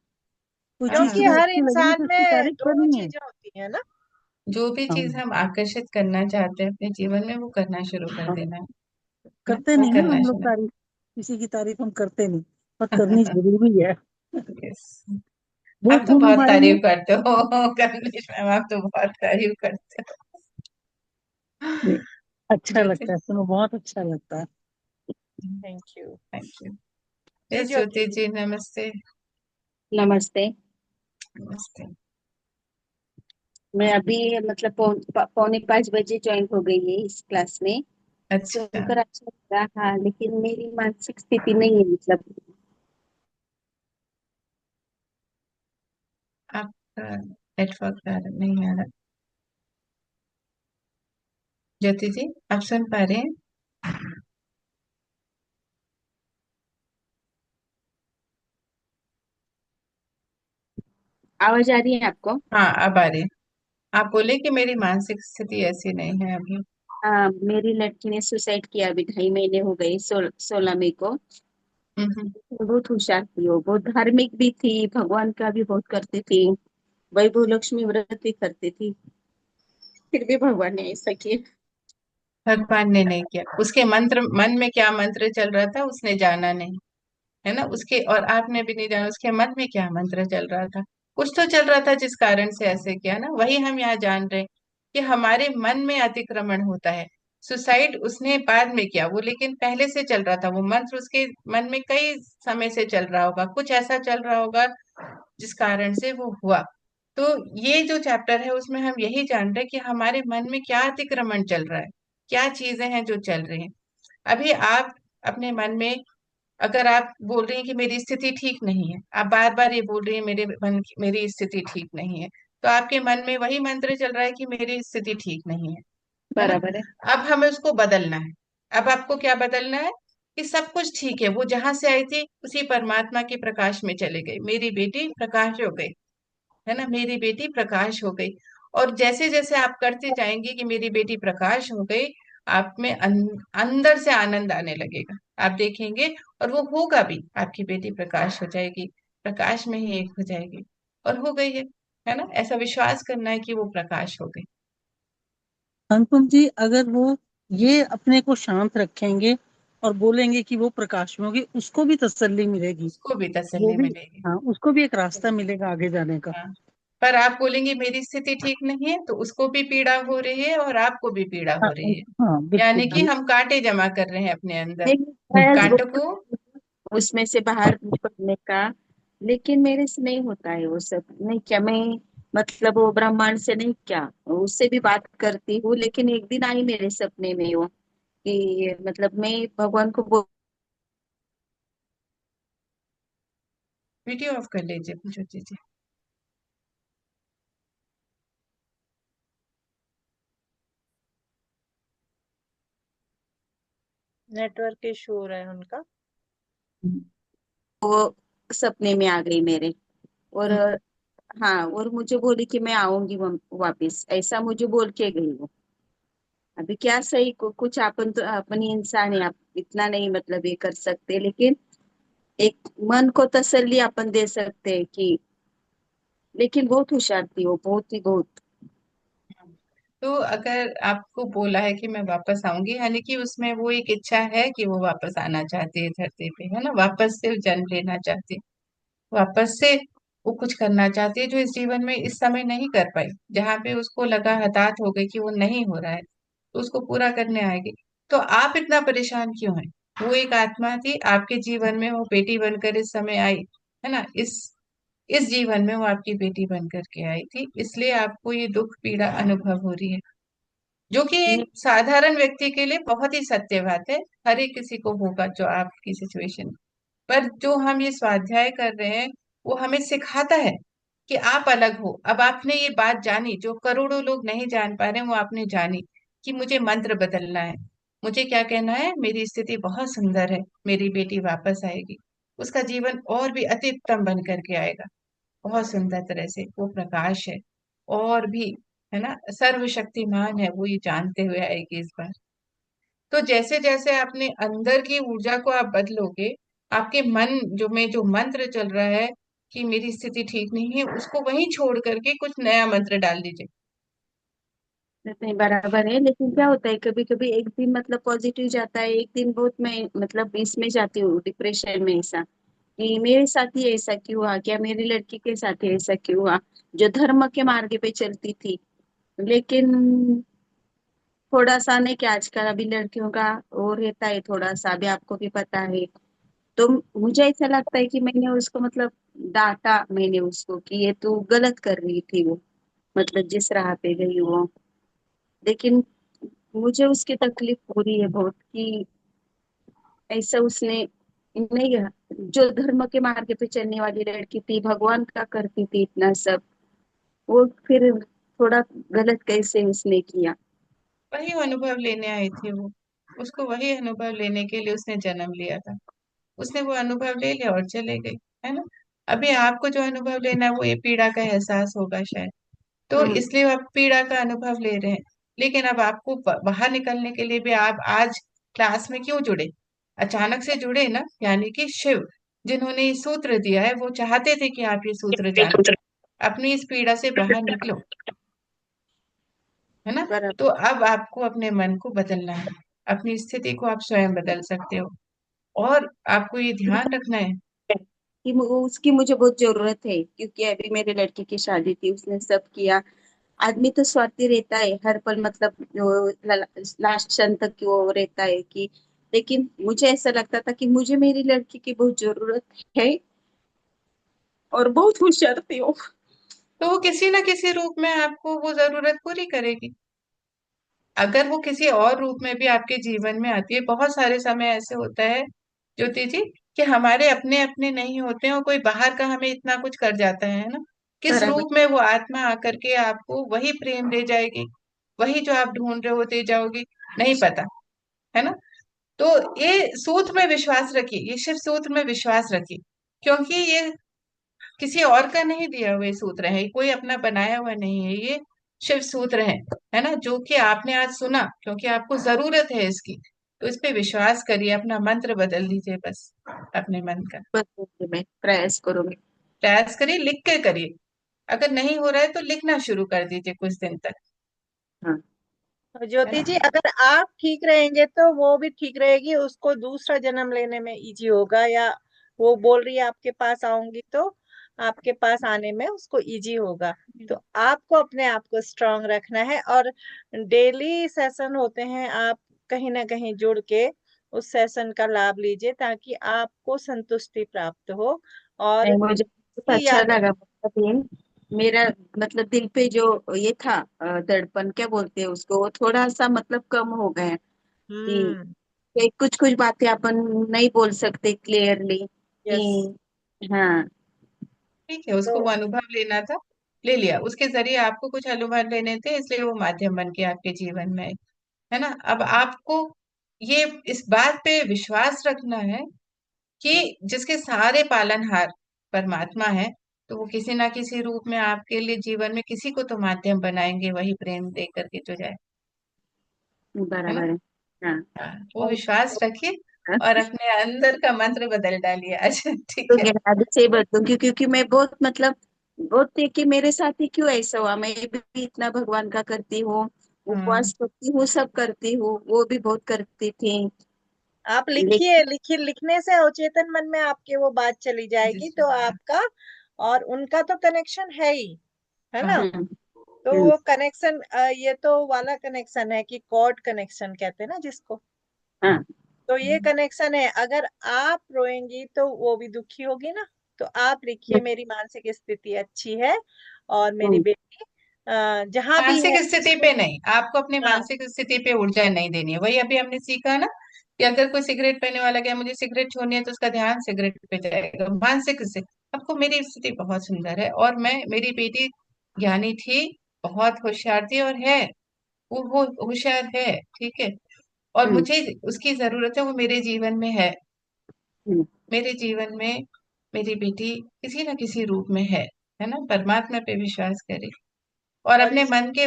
S2: कोई चीज
S1: हाँ,
S4: क्योंकि
S2: तुम्हें
S4: हर
S2: अच्छी लग रही है
S4: इंसान
S2: तो उसकी
S4: में
S2: तारीफ
S4: दोनों
S2: करनी है।
S4: चीजें होती है ना।
S1: जो भी
S2: हाँ
S1: चीज हम आकर्षित करना चाहते हैं अपने जीवन में, वो करना शुरू कर
S2: हाँ।
S1: देना है ना,
S2: करते
S1: वो
S2: नहीं ना
S1: करना
S2: हम लोग
S1: शुरू।
S2: तारीफ, किसी की तारीफ हम करते नहीं, पर करनी जरूरी है।
S1: यस।
S2: वो
S1: आप तो
S2: गुण
S1: बहुत
S2: हमारे में
S1: तारीफ करते हो कमलेश मैम, आप तो बहुत तारीफ करते हो।
S2: नहीं, अच्छा
S1: ज्योति।
S2: लगता है, सुनो बहुत अच्छा लगता है।
S4: Thank you
S1: thank you.
S4: जी
S1: यस
S4: ज्योति
S1: ज्योति
S4: जी।
S1: जी, नमस्ते।
S5: नमस्ते।
S1: नमस्ते।
S5: मैं अभी मतलब 4:45 बजे ज्वाइन हो गई है इस क्लास में।
S1: अच्छा।
S5: सुनकर अच्छा लगा। हाँ, लेकिन मेरी मानसिक स्थिति नहीं है मतलब।
S1: आपका नेटवर्क नहीं आ रहा। ज्योति जी, आप सुन पा रहे हैं?
S5: आवाज आ रही है आपको?
S1: हाँ, अब आ रही है। आप बोले कि मेरी मानसिक स्थिति ऐसी नहीं है अभी।
S5: हाँ, मेरी लड़की ने सुसाइड किया अभी 2.5 महीने हो गए। 16 मई को।
S1: हम्म।
S5: बहुत होशियार थी वो, बहुत धार्मिक भी थी, भगवान का भी बहुत करती थी, वैभव लक्ष्मी व्रत भी करती थी। फिर भी भगवान ने ऐसा किया।
S1: भगवान ने नहीं किया, उसके मंत्र, मन में क्या मंत्र चल रहा था उसने जाना नहीं, है ना। उसके, और आपने भी नहीं जाना उसके मन में क्या मंत्र चल रहा था। कुछ तो चल रहा था जिस कारण से ऐसे किया ना, वही हम यहाँ जान रहे हैं कि हमारे मन में अतिक्रमण होता है। सुसाइड उसने बाद में किया वो, लेकिन पहले से चल रहा था वो मंत्र, उसके मन में कई समय से चल रहा होगा, कुछ ऐसा चल रहा होगा जिस कारण से वो हुआ। तो ये जो चैप्टर है उसमें हम यही जान रहे हैं कि हमारे मन में क्या अतिक्रमण चल रहा है, क्या चीजें हैं जो चल रही हैं। अभी आप अपने मन में, अगर आप बोल रही हैं कि मेरी स्थिति ठीक नहीं है, आप बार बार ये बोल रही हैं मेरे मन की मेरी स्थिति ठीक नहीं है, तो आपके मन में वही मंत्र चल रहा है कि मेरी स्थिति ठीक नहीं है ना।
S5: बराबर है।
S1: अब हमें उसको बदलना है। अब आपको क्या बदलना है कि सब कुछ ठीक है, वो जहां से आई थी उसी परमात्मा के प्रकाश में चले गई, मेरी बेटी प्रकाश हो गई, है ना, मेरी बेटी प्रकाश हो गई। और जैसे जैसे आप करते जाएंगे कि मेरी बेटी प्रकाश हो गई, आप में अंदर से आनंद आने लगेगा, आप देखेंगे। और वो होगा भी, आपकी बेटी प्रकाश हो जाएगी, प्रकाश में ही एक हो जाएगी, और हो गई है ना। ऐसा विश्वास करना है कि वो प्रकाश हो गई।
S2: अनुपम जी, अगर वो ये अपने को शांत रखेंगे और बोलेंगे कि वो प्रकाश में होगी, उसको भी तसल्ली मिलेगी।
S1: उसको भी
S2: वो
S1: तसल्ली
S2: भी,
S1: मिलेगी।
S2: हाँ, उसको भी एक रास्ता मिलेगा आगे जाने का।
S1: हाँ। पर आप बोलेंगे मेरी स्थिति ठीक नहीं है, तो उसको भी पीड़ा हो रही है और आपको भी पीड़ा
S2: हाँ
S1: हो रही है।
S2: हाँ, बिल्कुल
S1: यानी कि
S2: बिल्कुल।
S1: हम कांटे जमा कर रहे हैं अपने अंदर,
S5: मेरी प्रयास
S1: कांटों
S5: बहुत
S1: को।
S5: उसमें से बाहर पड़ने का, लेकिन मेरे से नहीं होता है वो सब। नहीं क्या मैं मतलब वो ब्रह्मांड से नहीं क्या, उससे भी बात करती हूँ, लेकिन एक दिन आई मेरे सपने में वो कि मतलब मैं भगवान को
S1: वीडियो ऑफ कर लीजिए ज्योति जी।
S4: नेटवर्क इशू हो रहा है उनका।
S5: वो सपने में आ गई मेरे। और
S1: हम्म।
S5: हाँ, और मुझे बोली कि मैं आऊंगी वापिस, ऐसा मुझे बोल के गई वो। अभी क्या सही कुछ अपन तो अपनी इंसान है, आप इतना नहीं मतलब ये कर सकते, लेकिन एक मन को तसल्ली अपन दे सकते हैं कि, लेकिन बहुत होशियार थी वो, बहुत ही बहुत।
S1: तो अगर आपको बोला है कि मैं वापस आऊंगी, यानी कि उसमें वो एक इच्छा है कि वो वापस आना चाहती है धरती पे, है ना, वापस से जन्म लेना चाहती है, वापस से वो कुछ करना चाहती है जो इस जीवन में इस समय नहीं कर पाई, जहाँ पे उसको लगा, हताश हो गई कि वो नहीं हो रहा है, तो उसको पूरा करने आएगी। तो आप इतना परेशान क्यों हैं? वो एक आत्मा थी आपके जीवन में, वो बेटी बनकर इस समय आई, है ना, इस जीवन में वो आपकी बेटी बन करके आई थी, इसलिए आपको ये दुख पीड़ा अनुभव हो रही है, जो कि एक
S5: नहीं,
S1: साधारण व्यक्ति के लिए बहुत ही सत्य बात है। हर एक किसी को होगा जो आपकी सिचुएशन। पर जो हम ये स्वाध्याय कर रहे हैं, वो हमें सिखाता है कि आप अलग हो। अब आपने ये बात जानी जो करोड़ों लोग नहीं जान पा रहे हैं, वो आपने जानी कि मुझे मंत्र बदलना है। मुझे क्या कहना है, मेरी स्थिति बहुत सुंदर है, मेरी बेटी वापस आएगी, उसका जीवन और भी अति उत्तम बन करके आएगा, बहुत सुंदर तरह से, वो प्रकाश है और भी, है ना, सर्वशक्तिमान है, वो ये जानते हुए आएगी इस बार। तो जैसे जैसे अपने अंदर की ऊर्जा को आप बदलोगे, आपके मन जो मंत्र चल रहा है कि मेरी स्थिति ठीक नहीं है, उसको वहीं छोड़ करके कुछ नया मंत्र डाल दीजिए।
S5: नहीं बराबर है, लेकिन क्या होता है कभी कभी एक दिन मतलब पॉजिटिव जाता है, एक दिन बहुत मैं मतलब इसमें जाती हूँ डिप्रेशन में, ऐसा कि मेरे साथ ही ऐसा क्यों हुआ, क्या मेरी लड़की के साथ ही ऐसा क्यों हुआ, जो धर्म के मार्ग पे चलती थी। लेकिन थोड़ा सा नहीं कि आजकल अभी लड़कियों का वो रहता है थोड़ा सा, अभी आपको भी पता है। तो मुझे ऐसा लगता है कि मैंने उसको मतलब डांटा, मैंने उसको कि ये तू गलत कर रही थी वो, मतलब जिस राह पे गई वो। लेकिन मुझे उसकी तकलीफ हो रही है बहुत कि ऐसा उसने नहीं, जो धर्म के मार्ग पे चलने वाली लड़की थी, भगवान का करती थी इतना सब, वो फिर थोड़ा गलत कैसे उसने किया।
S1: वही अनुभव लेने आई थी वो, उसको वही अनुभव लेने के लिए उसने जन्म लिया था। उसने वो अनुभव ले लिया और चले गई, है ना। अभी आपको जो अनुभव लेना है वो ये पीड़ा का एहसास होगा शायद, तो
S5: हम्म।
S1: इसलिए आप पीड़ा का अनुभव ले रहे हैं। लेकिन अब आपको बाहर निकलने के लिए भी आप आज क्लास में क्यों जुड़े? अचानक से जुड़े ना, यानी कि शिव जिन्होंने ये सूत्र दिया है, वो चाहते थे कि आप ये सूत्र जानो, अपनी इस पीड़ा से बाहर निकलो, है ना।
S5: बराबर।
S1: तो अब आपको अपने मन को बदलना है, अपनी स्थिति को आप स्वयं बदल सकते हो, और आपको ये ध्यान रखना है।
S5: कि उसकी मुझे बहुत जरूरत है, क्योंकि अभी मेरे लड़की की शादी थी, उसने सब किया। आदमी तो स्वार्थी रहता है हर पल, मतलब जो लास्ट क्षण तक वो रहता है कि, लेकिन मुझे ऐसा लगता था कि मुझे मेरी लड़की की बहुत जरूरत है, और बहुत होशियार थी वो।
S1: तो वो किसी ना किसी रूप में आपको वो जरूरत पूरी करेगी। अगर वो किसी और रूप में भी आपके जीवन में आती है, बहुत सारे समय ऐसे होता है ज्योति जी कि हमारे अपने अपने नहीं होते हैं और कोई बाहर का हमें इतना कुछ कर जाता है ना, किस
S5: बराबर।
S1: रूप में वो आत्मा आकर के आपको वही प्रेम दे जाएगी, वही जो आप ढूंढ रहे हो दे जाओगी, नहीं पता, है ना। तो ये सूत्र में विश्वास रखिए, ये शिव सूत्र में विश्वास रखिए, क्योंकि ये किसी और का नहीं दिया हुए सूत्र है, कोई अपना बनाया हुआ नहीं है, ये शिव सूत्र है ना, जो कि आपने आज सुना क्योंकि आपको जरूरत है इसकी। तो इस पे विश्वास करिए, अपना मंत्र बदल दीजिए बस, अपने मन का
S5: बस मैं प्रयास करूंगी।
S1: प्रयास करिए, लिख के करिए। अगर नहीं हो रहा है तो लिखना शुरू कर दीजिए कुछ दिन तक,
S5: हाँ।
S4: तो
S1: है
S4: ज्योति
S1: ना।
S4: जी, अगर आप ठीक रहेंगे तो वो भी ठीक रहेगी, उसको दूसरा जन्म लेने में इजी होगा, या वो बोल रही है आपके पास आऊंगी तो आपके पास आने में उसको इजी होगा। तो आपको अपने आप को स्ट्रांग रखना है, और डेली सेशन होते हैं, आप कहीं ना कहीं जुड़ के उस सेशन का लाभ लीजिए, ताकि आपको संतुष्टि प्राप्त हो। और
S5: नहीं, मुझे बहुत
S4: ये
S5: अच्छा
S4: याद
S5: लगा, मतलब ये मेरा मतलब दिल पे जो ये था दर्पण क्या बोलते हैं उसको, वो थोड़ा सा मतलब कम हो गया है
S4: हम्म।
S5: कि कुछ कुछ बातें अपन नहीं बोल सकते क्लियरली
S4: यस।
S5: कि। हाँ।
S1: ठीक है,
S4: तो
S1: उसको वो अनुभव लेना था, ले लिया, उसके जरिए आपको कुछ अनुभव लेने थे, इसलिए वो माध्यम बन के आपके जीवन में आए, है ना। अब आपको ये इस बात पे विश्वास रखना है कि जिसके सारे पालनहार परमात्मा है, तो वो किसी ना किसी रूप में आपके लिए जीवन में किसी को तो माध्यम बनाएंगे, वही प्रेम दे करके जो जाए, है ना।
S5: बराबर है। हाँ।
S1: हाँ, वो विश्वास रखिए, और अपने अंदर का मंत्र बदल डालिए आज। ठीक
S5: तो
S1: है।
S5: मेरा आदत से बदलूं, क्योंकि मैं बहुत मतलब बहुत थी कि मेरे साथ ही क्यों ऐसा हुआ। मैं भी इतना भगवान का करती हूँ,
S1: हम्म।
S5: उपवास करती हूँ, सब करती हूँ, वो भी बहुत करती थी।
S4: आप लिखिए,
S5: लेकिन
S4: लिखिए, लिखने से अवचेतन मन में आपके वो बात चली
S1: जी
S4: जाएगी,
S1: जी।
S4: तो आपका और उनका तो कनेक्शन है ही, है ना।
S1: हाँ।
S4: तो
S5: हम्म,
S4: वो कनेक्शन, ये तो वाला कनेक्शन है कि कॉर्ड कनेक्शन कहते हैं ना जिसको।
S5: हाँ।
S4: तो ये कनेक्शन है, अगर आप रोएंगी तो वो भी दुखी होगी ना। तो आप लिखिए, मेरी मानसिक स्थिति अच्छी है और मेरी
S5: हम्म,
S4: बेटी जहां भी
S1: मानसिक
S4: है
S1: स्थिति
S4: उसको।
S1: पे नहीं, आपको अपनी
S4: हाँ,
S1: मानसिक स्थिति पे ऊर्जा नहीं देनी है। वही अभी हमने सीखा ना कि अगर कोई सिगरेट पीने वाला गया, मुझे सिगरेट छोड़नी है, तो उसका ध्यान सिगरेट पे जाएगा। मानसिक स्थिति, आपको मेरी स्थिति बहुत सुंदर है और मैं, मेरी बेटी ज्ञानी थी, बहुत होशियार थी और है, वो होशियार है, ठीक है। और
S5: हम्म,
S1: मुझे उसकी जरूरत है, वो मेरे जीवन में है।
S5: हम्म,
S1: मेरे जीवन में मेरी बेटी किसी न किसी रूप में है ना। परमात्मा पे विश्वास करें और
S4: और
S1: अपने मन के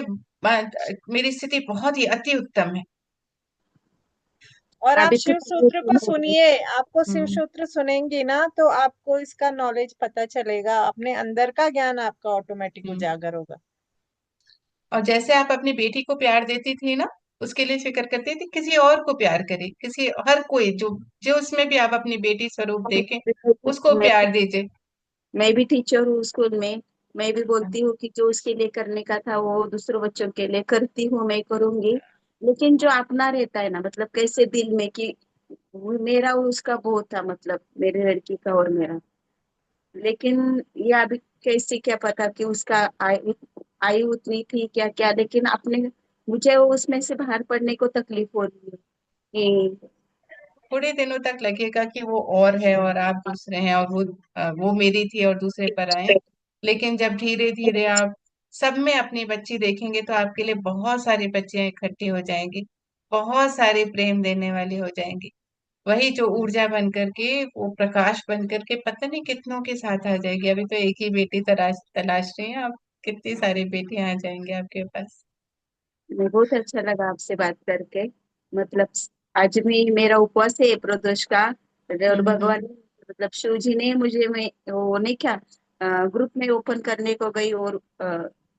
S1: मेरी स्थिति बहुत ही अति उत्तम है।
S4: और आप
S5: अभी तो
S4: शिव सूत्र को सुनिए। आपको शिव
S1: हम्म।
S4: सूत्र सुनेंगी ना तो आपको इसका नॉलेज पता चलेगा, अपने अंदर का ज्ञान आपका ऑटोमेटिक
S1: हम्म।
S4: उजागर होगा।
S1: और जैसे आप अपनी बेटी को प्यार देती थी ना, उसके लिए फिक्र करती थी, किसी और को प्यार करे, किसी, हर कोई जो जो उसमें भी आप अपनी बेटी स्वरूप देखें, उसको
S5: मैं
S1: प्यार दीजिए।
S5: मैं भी टीचर हूँ स्कूल में। मैं भी बोलती हूँ कि जो उसके लिए करने का था वो दूसरों बच्चों के लिए करती हूँ, मैं करूंगी। लेकिन जो अपना रहता है ना, मतलब कैसे दिल में कि वो मेरा उसका बहुत था, मतलब मेरी लड़की का और मेरा। लेकिन ये अभी कैसे क्या पता कि उसका आयु उतनी थी क्या क्या, लेकिन अपने मुझे वो उसमें से बाहर पड़ने को तकलीफ हो रही है कि
S1: थोड़े दिनों तक लगेगा कि वो और है और आप दूसरे हैं, और वो मेरी थी और दूसरे पर आए। लेकिन जब धीरे धीरे आप सब में अपनी बच्ची देखेंगे, तो आपके लिए बहुत सारी बच्चियां इकट्ठी हो जाएंगी, बहुत सारे प्रेम देने वाली हो जाएंगी। वही जो ऊर्जा बन करके, वो प्रकाश बन करके पता नहीं कितनों के साथ आ जाएगी। अभी तो एक ही बेटी तलाश तलाश रही है आप, कितनी सारी बेटियां आ जाएंगी आपके पास।
S5: मैं बहुत अच्छा लगा आपसे बात करके। मतलब आज भी मेरा उपवास है प्रदोष का। और
S1: हम्म।
S5: भगवान मतलब शिव जी ने मुझे, मैं वो नहीं क्या ग्रुप में ओपन करने को गई और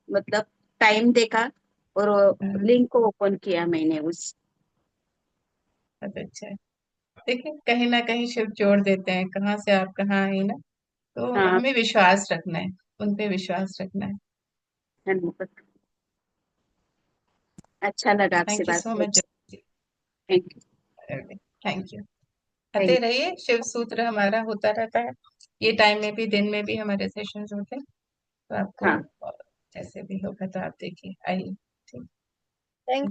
S5: मतलब टाइम देखा और
S1: हम्म।
S5: लिंक को ओपन किया मैंने उस।
S1: बहुत अच्छा है। देखिए, कहीं ना कहीं शिव जोड़ देते हैं, कहाँ से आप कहाँ आई ना। तो
S5: हाँ,
S1: हमें विश्वास रखना है, उन पे विश्वास रखना है।
S5: धन्यवाद। अच्छा लगा आपसे
S1: थैंक यू
S5: बात
S1: सो मच।
S5: करके। Thank you.
S1: Thank you. आते
S5: थैंक
S1: रहिए, शिव सूत्र हमारा होता रहता है। ये टाइम में भी, दिन में भी हमारे सेशंस होते हैं। तो आपको
S5: हाँ।
S1: जैसे भी होगा तो आप देखिए, आइए। ठीक।
S4: थैंक